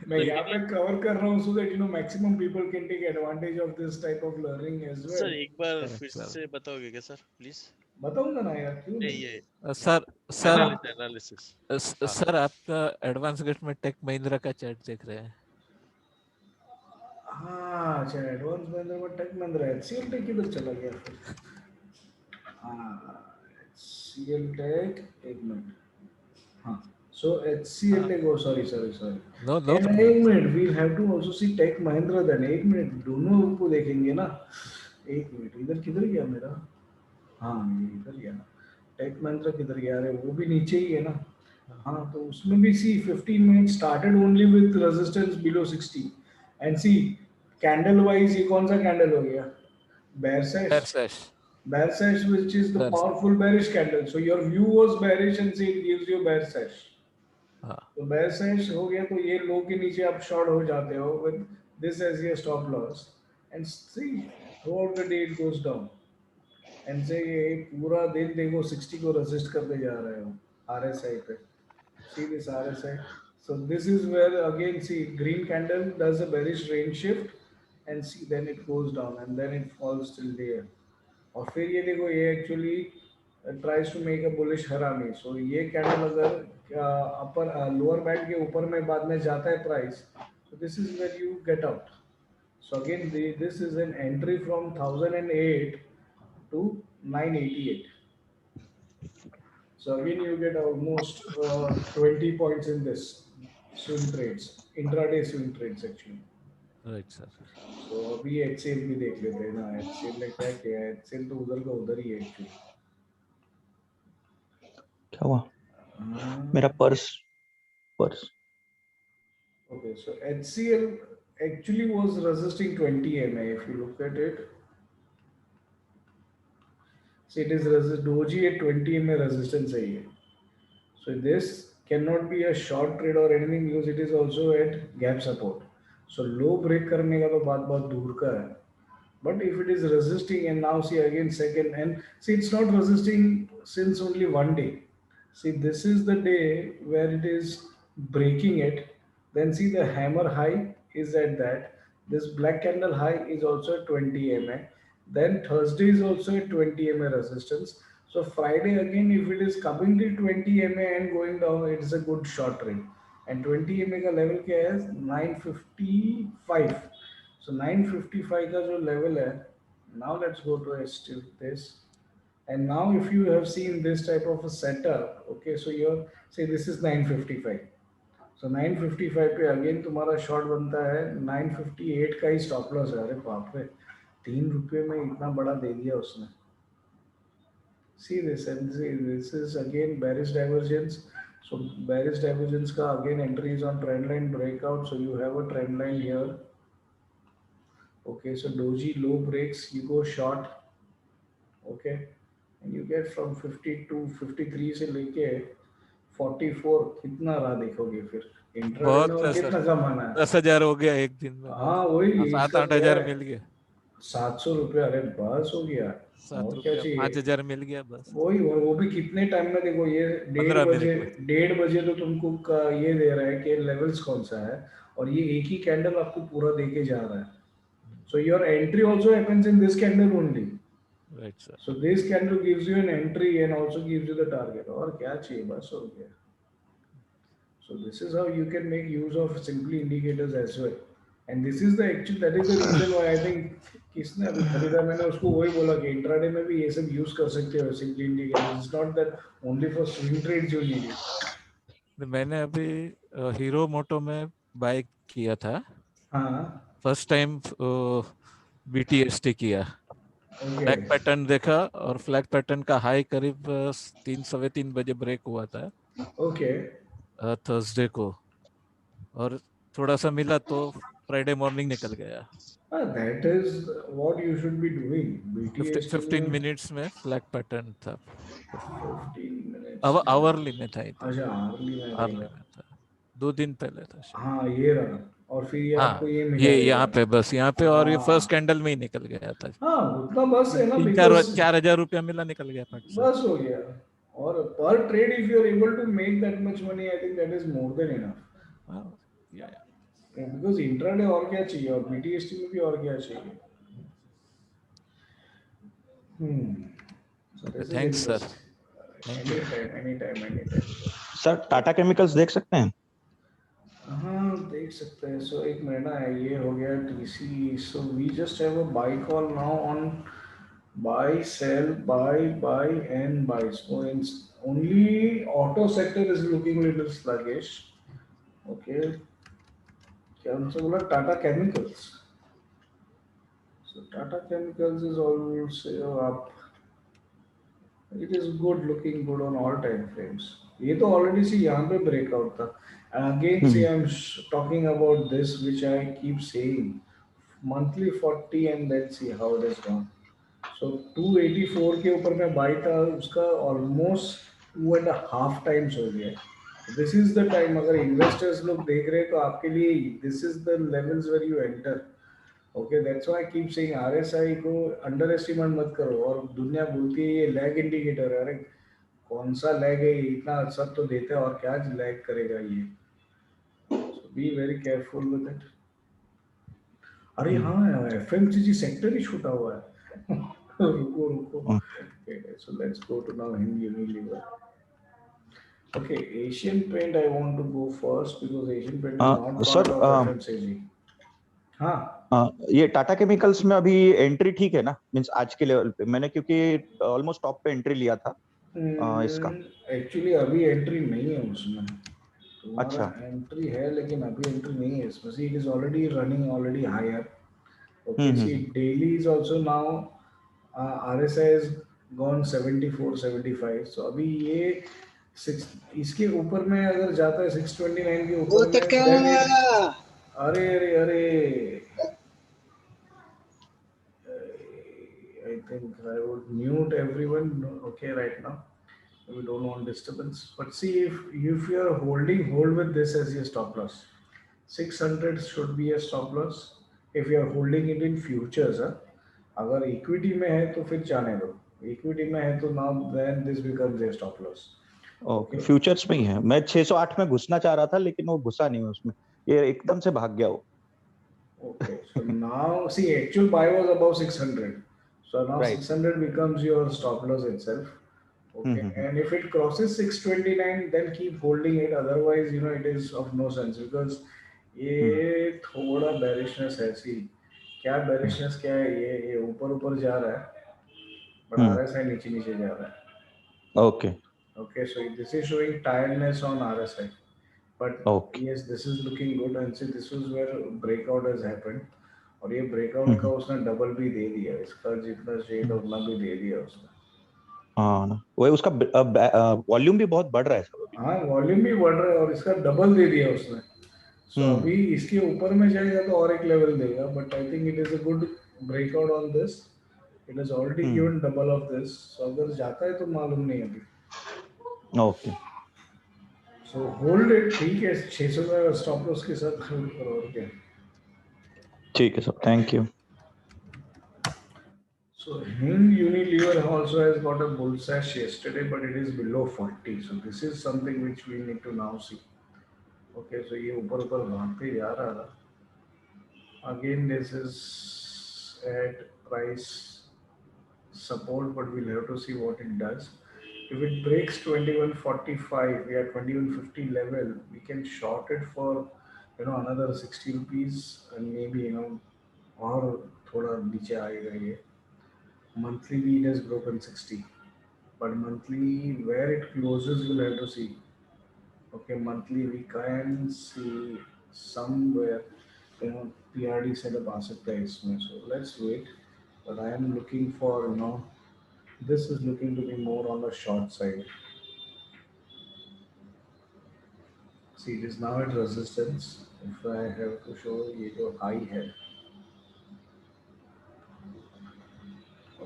मैं यहाँ पे cover कर रहा हूँ so that maximum people can take advantage of this type of learning as well. Sir एक बार Correct, फिर sir. से बताओगे क्या सर प्लीज? बताऊंगा ना यार, क्यों नहीं नहीं. ये सर सर एनालिसिस सर आपका एडवांस गेट में टेक महिंद्रा का चार्ट देख रहे हैं. हाँ अच्छा, एडवांस महिंद्रा में टेक महिंद्रा है. HCL टेक किधर चला गया फिर? हाँ, HCL टेक, एक मिनट. हाँ, so HCL tech, oh sorry sorry sorry. No, no And problem. एक minute, we have to also see tech Mahindra then. एक मिनट, दोनों को देखेंगे ना. एक मिनट, इधर किधर गया मेरा? हाँ ये इधर गया ना, टेक महिंद्रा किधर गया, अरे वो भी नीचे ही है ना। हाँ तो उसमें भी see 15 minute started only with resistance below 60 and see candle wise ये कौन सा कैंडल हो गया, bear sesh, bear sesh, bear sesh which is the bear sesh, powerful bearish candle, so your view was bearish and see it gives you bear sesh, हाँ तो bear sesh हो गया तो ये लो के नीचे आप शॉर्ट हो जाते हो with this as your stop loss and see throughout the day it goes down and say ये पूरा दिन देखो 60 को रेसिस्ट करते जा रहे हो RSI पे, see this RSI, so this is where again see green candle does a bearish range shift and see then it goes down and then it falls till there, और फिर ये देखो ये actually tries to make a bullish harami, so ये candle अगर upper lower band के ऊपर में बाद में जाता है price, so this is where you get out, so again this is an entry from 1008 to 988, so again you get almost 20 points in this swing trades, intraday swing trades actually. Right sir. तो अभी HCL भी देख लेते हैं ना, HCL ने क्या किया है, HCL तो उधर का उधर ही है एक्चुअली। क्या हुआ? मेरा purse purse Okay, so HCL actually was resisting 20 MA. If you look at it, see it is doji at 20 MA resistance है ये. So this cannot be a short trade or anything because it is also at gap support. So low break करने का तो बात बहुत दूर का है. But if it is resisting and now see again second and see it's not resisting since only one day. See this is the day where it is breaking it. Then see the hammer high is at that. This black candle high is also at 20 MA. Then Thursday is also at 20 MA resistance. So Friday again if it is coming to 20 MA and going down it is a good short trade. And 20 MA का level क्या है 955. So 955 का जो level है, now let's go to this. And now if you have seen this type of a setup, okay, so you're say this is 955. So 955 पे again तुम्हारा short बनता है 958 का ही stop loss है, अरे बाप रे 3 रुपये में इतना बड़ा दे दिया उसने. See this and see this is again bearish divergence. So bearish divergence का again entry is on trend line breakout. So you have a trend line here. Okay, so doji low breaks, you go short. Okay, and you get from 50 to 53 से लेके 44 कितना रहा देखोगे फिर intraday में बहुत और है सर, कितना कमाना है. 10,000 हो गया एक दिन में बस। हाँ वही सात इसका आठ क्या हजार है मिल गया, 700 रुपया, अरे बस हो गया. 7 और क्या रुपया चाहिए, 5,000 मिल गया बस। वही वो भी कितने टाइम में देखो ये 15 मिनट में। 1:30 बजे तो तुमको ये दे रहा है कि लेवल्स कौन सा है और ये एक ही कैंडल आपको पूरा दे के जा रहा है. So your entry also happens in this candle only. Right sir. So this candle gives you an entry and also gives you the target. और क्या चाहिए बस हो गया. So this is how you can make use of simply indicators as well. And this is the actual that is the reason why I think किसने अभी खरीदा मैंने उसको वही बोला कि इंट्राडे में भी ये सब यूज कर सकते हो simply indicators. It's not that only for swing trades you need it. मैंने अभी हीरो मोटो में बाय किया था, हाँ. फर्स्ट टाइम BTST किया, फ्लैग Okay. पैटर्न देखा और फ्लैग पैटर्न का हाई करीब 3 सवा 3 बजे ब्रेक हुआ था Okay. थर्सडे को, और थोड़ा सा मिला तो फ्राइडे मॉर्निंग निकल गया। That is what you should be doing. 15 BTST 15 में मिनट्स में फ्लैग पैटर्न था, 15 minutes. आवरली में था, अच्छा अर्ली में आवरली देखा. में था, 2 दिन पहले था शायद। हाँ ये रहा और फिर ये आपको हाँ, ये मिला ये एक यहाँ बार. पे बस यहाँ पे, और ये फर्स्ट हाँ कैंडल में ही निकल गया था। हाँ उतना बस है ना तीन चार बिकॉज 4,000 रुपया मिला, निकल गया फट से। बस हो गया. और पर trade if you are able to make that much money I think that is more than enough. हाँ, या बिकॉज इंट्राडे और क्या चाहिए और बीटीएसटी में भी और क्या चाहिए. So okay, this is thanks sir, interesting. Thank you. Anytime. Sir Tata chemicals देख सकते हैं? हाँ देख सकते हैं. सो एक मिनट ना ये हो गया TC. So we just have a buy call now on buy, sell, buy, and buy. So only auto sector is looking a little sluggish. Okay. क्या उनसे बोला Tata chemicals. So Tata Chemicals is also up. It is good, looking good on all time frames. ये तो already see यहाँ पे breakout था. And again see I'm talking about this which I keep saying. Monthly 40 and then see how it has gone. So 284 के ऊपर मैं buy था उसका almost 2.5 times हो गया. So this is the time अगर investors लोग देख रहे हैं तो आपके लिए this is the levels where you enter. Okay that's why I keep saying RSI को अंडर एस्टिमेट मत करो और दुनिया बोलती है ये लैग इंडिकेटर है अरे कौन सा लैग है इतना सब तो देते हैं और क्या लैग करेगा ये so be very careful with it अरे हाँ एफएमसीजी सेक्टर ही छूटा हुआ है रुको रुको so let's go to now Hindi Unilever okay Asian Paint I want to go first because Asian Paint is not part sir of FMCG हाँ ये Tata chemicals में अभी एंट्री ठीक है ना मींस आज के लेवल पे मैंने क्योंकि ऑलमोस्ट टॉप पे एंट्री लिया था इसका एक्चुअली अभी एंट्री नहीं है उसमें तुम्हारा अच्छा एंट्री है लेकिन अभी एंट्री नहीं है इसमें see it is already running already higher okay see daily is also now RSI is gone 74 75 so अभी ये इसके ऊपर में अगर जाता है 629 के ऊपर में देन अरे अरे अरे I think I would mute everyone okay right now we don't want disturbance but see if you are hold with this as your stop loss 600 should be a stop loss if you are holding it in futures अगर equity में है तो फिर जाने दो equity में है तो now then this becomes a stop loss okay futures में ही है मैं 608 में घुसना चाह रहा था लेकिन वो घुसा नहीं उसमें ये एकदम से भाग गया वो okay so now see actual buy was above 600 so now Right. 600 becomes your stop loss itself okay and if it crosses 629 then keep holding it otherwise you know it is of no sense because ये थोड़ा bearishness है सी क्या bearishness क्या है ये ऊपर ऊपर जा रहा है but RSI नीचे नीचे जा रहा है okay okay so this is showing tiredness on RSI but okay yes this is looking good and see this was where breakout has happened और ये breakout का उसने डबल भी दे दिया इसका जितना शेड उतना भी दे दिया उसने हाँ ना वो उसका वॉल्यूम भी बहुत बढ़ रहा है सब अभी हाँ वॉल्यूम भी बढ़ रहा है और इसका डबल दे दिया उसने सो अभी इसके ऊपर में जाएगा तो और एक लेवल देगा but I think it is a good breakout on this it is already given double of this so अगर जाता है तो मालूम नहीं अभी ओके सो होल्ड इट ठीक है 600 का स्टॉप लॉस के साथ होल्ड करो और क्या ठीक है sir thank you So Hind Unilever also has got a bull sash yesterday, but it is below 40. So this is something which we need to now see. Okay, so ये ऊपर ऊपर भागते जा रहा था. Again, this is at price support, but we'll have to see what it does. If it breaks 2145, we are 2150 level, we can short it for another 60 rupees and maybe और थोड़ा नीचे आएगा ये. Monthly it has broken 60, but monthly where it closes we'll have to see. Okay, monthly we can see somewhere PRD set up asset price so let's wait, but I am looking for this is looking to be more on the short side. See it is now at resistance. If I have to show ये जो high है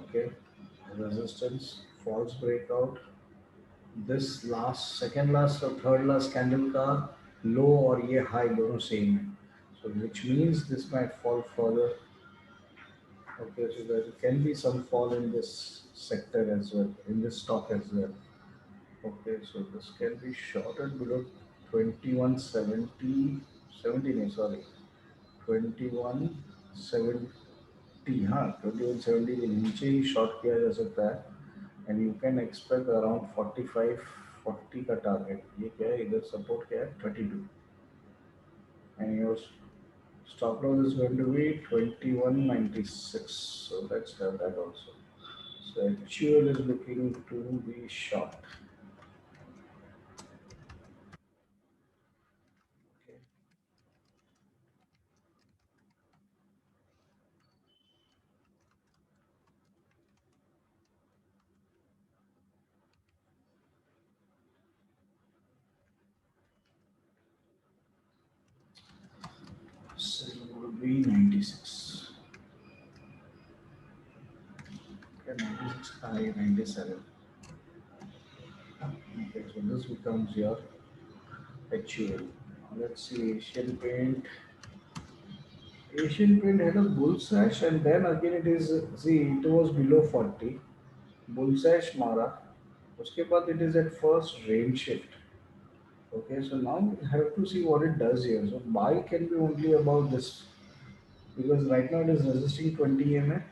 okay resistance false breakout this last second last or third last candle का low और ये high दोनों same है so which means this might fall further. Okay, so there can be some fall in this sector as well, in this stock as well. Okay, so this can be shorted below 2170 70 नहीं sorry 2170 हाँ 2170 के नीचे ही short किया जा सकता है and you can expect around 45 40 का target. ये क्या है इधर सपोर्ट क्या है 32 and your stop loss is going to be 2196 so let's have that also. So actual is looking to be short. Okay. V96. Okay, 96 high, 97. Okay, so this becomes your HUL. Let's see, Asian Paint. Asian Paint had a bull sash, and then again it is, see, it was below 40. Bull sash Mara. उसके बाद it is at first range shift. Okay, so now we have to see what it does here. So buy can be only about this, because right now it is resisting 20 EMA,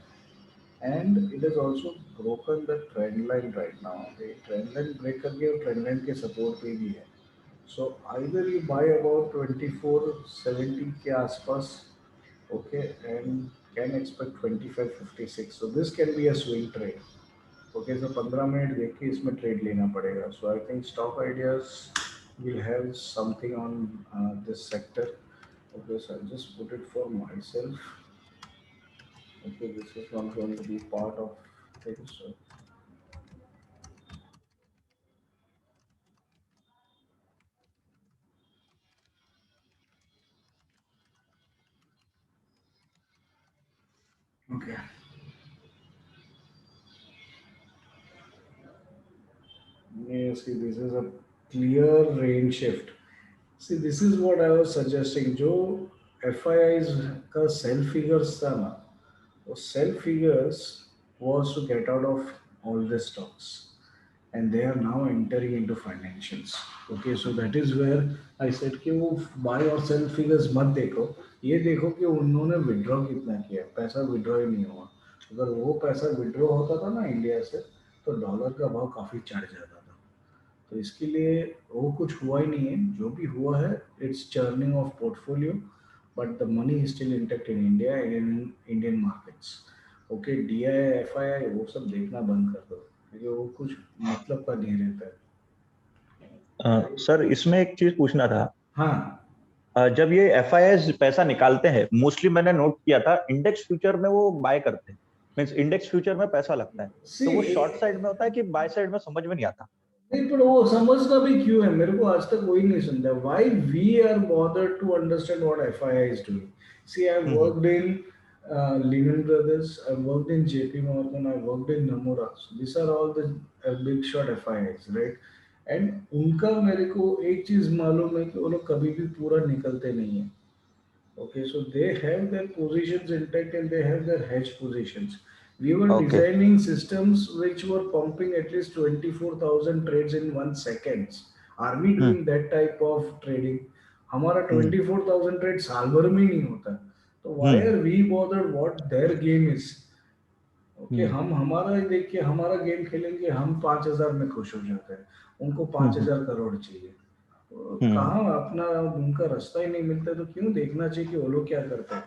and it has also broken the trend line right now. Okay, trend line break करके और trend line के support पे भी है. So either you buy about 2470 के आसपास, okay, and can expect 2556. So this can be a swing trade. Okay, so 15 minute देख के इसमें ट्रेड लेना पड़ेगा. So I think stock ideas will have something on this sector. Okay, so I'll just put it for myself. Okay, this is not going to be part of things. So okay. Yeah, see, this is a clear range shift. See, this is what I was suggesting. जो FIIs का sell figures था ना, वो sell figures was to get out of all the stocks, and they are now entering into financials. Okay, so that is where I said कि वो buy और sell figures मत देखो, ये देखो कि उन्होंने withdraw कितना किया. पैसा withdraw ही नहीं हुआ. अगर वो पैसा withdraw होता था ना इंडिया से, तो डॉलर का भाव काफी चढ़ जाता था. तो इसके लिए वो कुछ हुआ ही नहीं है. जो भी हुआ है, it's churning of portfolio, but the money is still intact in India and in Indian markets. Okay, DI FII वो सब देखना बंद कर दो, क्योंकि वो कुछ मतलब का नहीं रहता है. सर इसमें एक चीज पूछना था. हाँ, जब ये FIIs पैसा निकालते हैं, मोस्टली मैंने नोट किया था इंडेक्स फ्यूचर में वो बाय करते हैं, मींस इंडेक्स फ्यूचर में पैसा लगता है. तो वो शॉर्ट साइड में होता है कि बाय साइड में, समझ में नहीं आता. नहीं, पर वो समझना भी क्यों है, मेरे को आज तक वही नहीं समझा. Why we are bothered to understand what FII is doing. See, I have worked in Lehman Brothers, I've worked in JP Morgan, I've worked in Nomura. So these are all the big shot FIIs, right? And उनका मेरे को एक चीज मालूम है कि वो लोग कभी भी पूरा निकलते नहीं है. Okay, so they have their positions intact and they have their hedge positions. We were Okay. designing systems which were pumping at least 24,000 trades in 1 second. Are we doing that type of trading? हमारा 24,000 trades साल भर में नहीं होता. तो why are we bothered what their game is? Okay, हम हमारा देख के हमारा गेम खेलेंगे, हम 5,000 में खुश हो जाते हैं. उनको 5,000 करोड़ चाहिए. कहाँ अपना उनका रास्ता ही नहीं मिलता, तो क्यों देखना चाहिए कि वो लोग क्या करते हैं.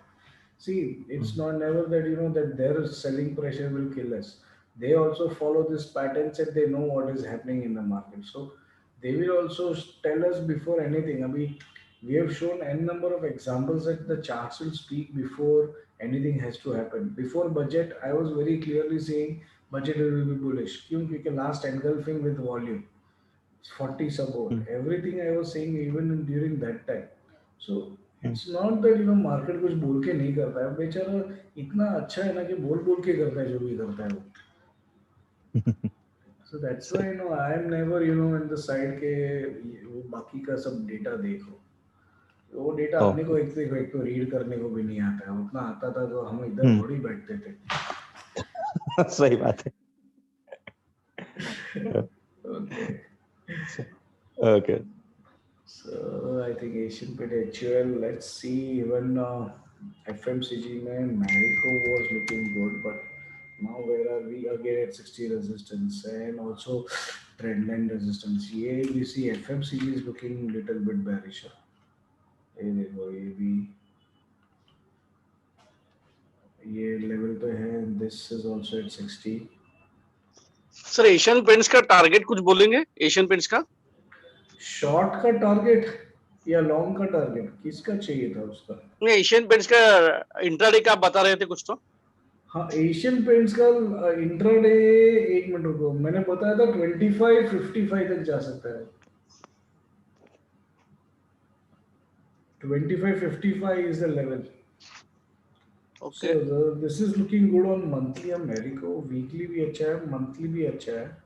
See, it's not never that that their selling pressure will kill us. They also follow this patterns and they know what is happening in the market. So they will also tell us before anything. Abhi, we have shown n number of examples that the charts will speak before anything has to happen. Before budget, I was very clearly saying budget will be bullish. क्यों? क्योंकि last engulfing with volume. 40 support, everything I was saying even during that time. So it's not that market कुछ बोल के नहीं करता है. बेचारा इतना अच्छा है ना कि बोल बोल के करता है जो भी करता है वो. So that's why I am never in the side के वो बाकी का सब डेटा देखो. वो डेटा अपने को एक तो रीड करने को भी नहीं आता है. उतना आता था तो हम इधर थोड़ी बैठते थे. सही बात है. Okay. Okay. So I think Asian Paint HUL. Let's see, even FMCG में Marico was looking good, but now where are we? Again at 60 resistance and also trendline resistance. ये we see FMCG is looking little bit bearish. ये देखो, ये भी ये level पे है. This is also at 60. Sir Asian paints का target कुछ बोलेंगे? एशियन पेंट्स का शॉर्ट का टारगेट या लॉन्ग का टारगेट किसका चाहिए था उसका? नहीं, एशियन पेंट्स का इंट्राडे का आप बता रहे थे कुछ तो. हाँ, एशियन पेंट्स का इंट्राडे, एक मिनट रुको, मैंने बताया था 2555 तक जा सकता है. 2555 is the level. Okay. So this is looking good on monthly Americo, weekly भी अच्छा है, monthly भी अच्छा है.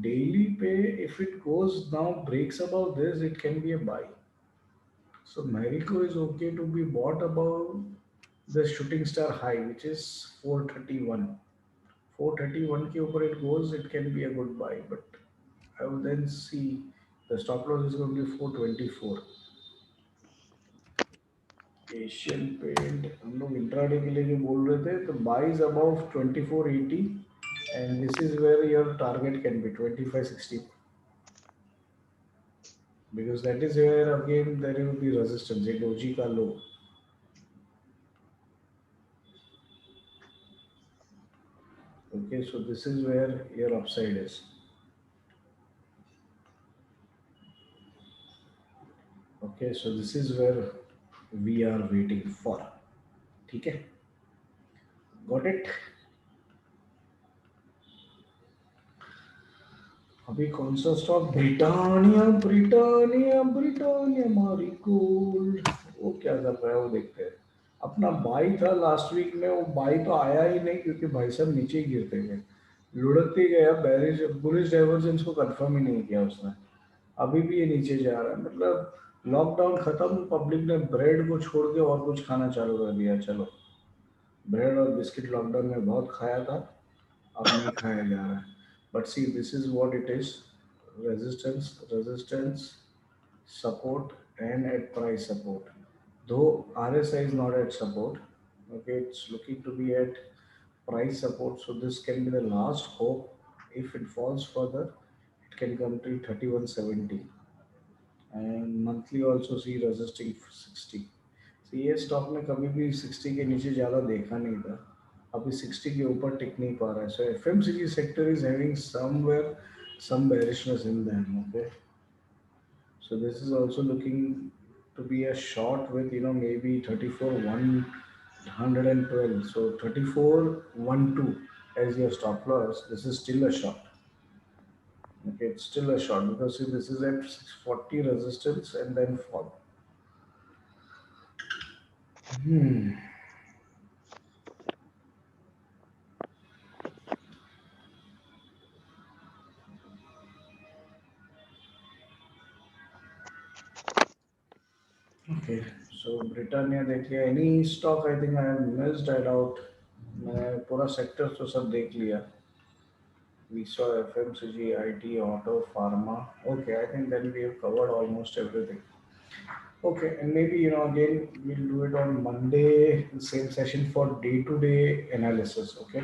Daily pay, if it goes now breaks above this, it can be a buy. So Marico is okay to be bought above the shooting star high, which is 431. 431 के ऊपर it goes, it can be a good buy, but I would then see the stop loss is going to be 424. Asian paint हम लोग intraday के लिए जो बोल रहे थे तो buys about 2480 and this is where your target can be 2560 because that is where again there will be resistance a doji ka low. Okay, so this is where your upside is. Okay, so this is where we are waiting for. ठीक है, got it. अभी कौन सा stock? Britannia Britannia Britannia मारी gold, वो क्या कर रहा है वो देखते हैं. अपना बाई था लास्ट वीक में, वो बाई तो आया ही नहीं क्योंकि भाई साहब नीचे ही गिरते गए, लुढ़कते गया. बैरिश बुलिश डाइवर्जेंस को कंफर्म ही नहीं किया उसने. अभी भी ये नीचे जा रहा है. मतलब लॉकडाउन खत्म, पब्लिक ने ब्रेड को छोड़ के और कुछ खाना चालू कर दिया. चलो, ब्रेड और बिस्किट लॉकडाउन में बहुत खाया था, अब नहीं खाया जा रहा है. But see, this is what it is: resistance, resistance, support, and at price support. Though RSI is not at support, okay, it's looking to be at price support. So this can be the last hope. If it falls further, it can come to 3170, and monthly also see resisting 60. So ये stock ने कभी भी 60 के नीचे ज़्यादा देखा नहीं था, अभी 60 के ऊपर टिक नहीं पा रहा है. सो FMCG sector is having somewhere some bearishness in them. Okay, so this is also looking to be a short with maybe 34,112. So 3412 as your stop loss. This is still a short. Okay, it's still a short because see, this is at 640 resistance and then fall. Okay, so Britannia देख लिया. Any stock I think I have missed, I doubt. मैं पूरा sector तो सब देख लिया. We saw FMCG, IT, auto, pharma. Okay, I think then we have covered almost everything. Okay, and maybe again we'll do it on Monday, the same session for day-to-day analysis. Okay,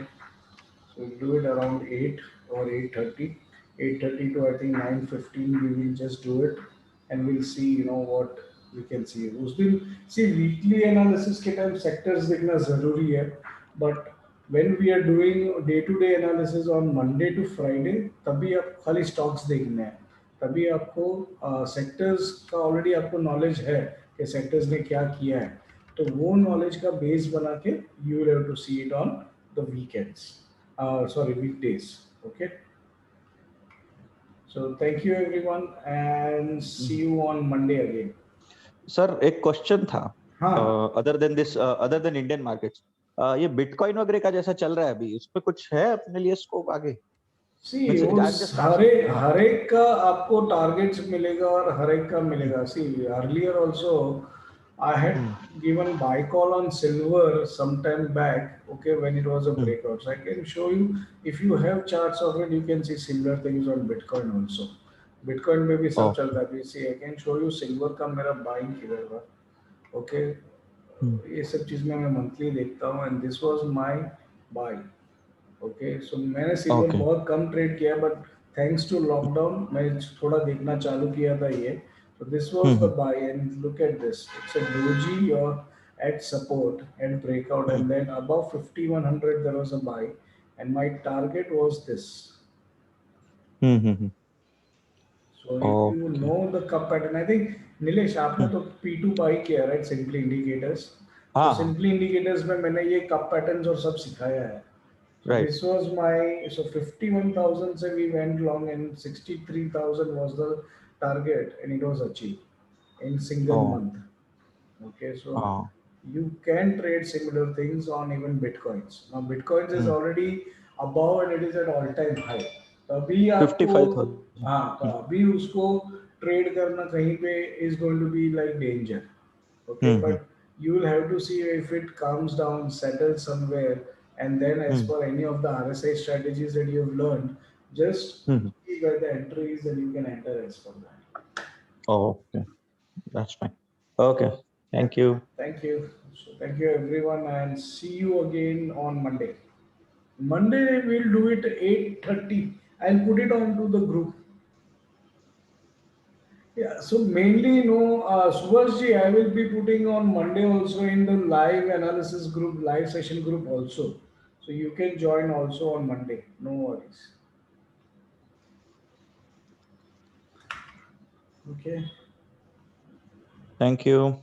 so we'll do it around 8 or 8:30. 8:30 to I think 9:15 we will just do it, and we'll see what we can see. उस दिन see weekly analysis के time sectors देखना ज़रूरी है, but when we are doing day-to-day analysis on Monday to Friday, तभी आप खाली stocks देखने हैं. तभी आपको सेक्टर्स का ऑलरेडी आपको नॉलेज है कि सेक्टर्स ने क्या किया है, तो वो नॉलेज का बेस बना के you will have to see it on the weekends, sorry weekdays. Okay, so thank you everyone and see you on Monday again. Sir एक क्वेश्चन था. हाँ, अदर देन इंडियन मार्केट्स, ये बिटकॉइन वगैरह का जैसा चल रहा है अभी, उस पे कुछ है अपने लिए स्कोप आगे? सी हर एक का आपको टारगेट्स मिलेगा और हर एक का मिलेगा. See earlier also I had given buy call on silver some time back, okay, when it was a breakout. So I can show you, if you have charts of it, you can see similar things on Bitcoin also. Bitcoin में भी सब चल रहा है. See, I can show you silver का मेरा buying किधर था. Okay, ये सब चीज़ में मैं monthly देखता हूँ, and this was my buy. Okay, so मैंने सिल्वर बहुत कम ट्रेड किया, बट थैंक्स टू लॉकडाउन मैं थोड़ा देखना चालू किया था ये. So this was the buy, and look at this. It's a doji or at support and breakout, and then above 5100 there was a buy, and my target was this. So if you know the cup pattern, I think Nilesh आपने तो P2 buy किया, right? Simply indicators. तो simply indicators में मैंने ये cup patterns और सब सिखाया है. So this was my, so 51,000 se we went long, and 63,000 was the target, and it was achieved in single month. Okay, so you can trade similar things on even bitcoins. Now bitcoins is already above and it is at all-time high. तो अभी आपको 55,000. हाँ तो अभी उसको trade करना कहीं पे is going to be like danger. Okay, but you will have to see if it comes down, settles somewhere, and then as per any of the RSI strategies that you have learned, just see where the entry is and you can enter as per that. Okay, that's fine. Okay, thank you. Thank you. So thank you everyone and see you again on Monday. Monday we'll do it 8:30. I'll put it onto the group. Yeah, so mainly, Subhashji, I will be putting on Monday also in the live analysis group, live session group also. So you can join also on Monday. No worries. Okay. Thank you.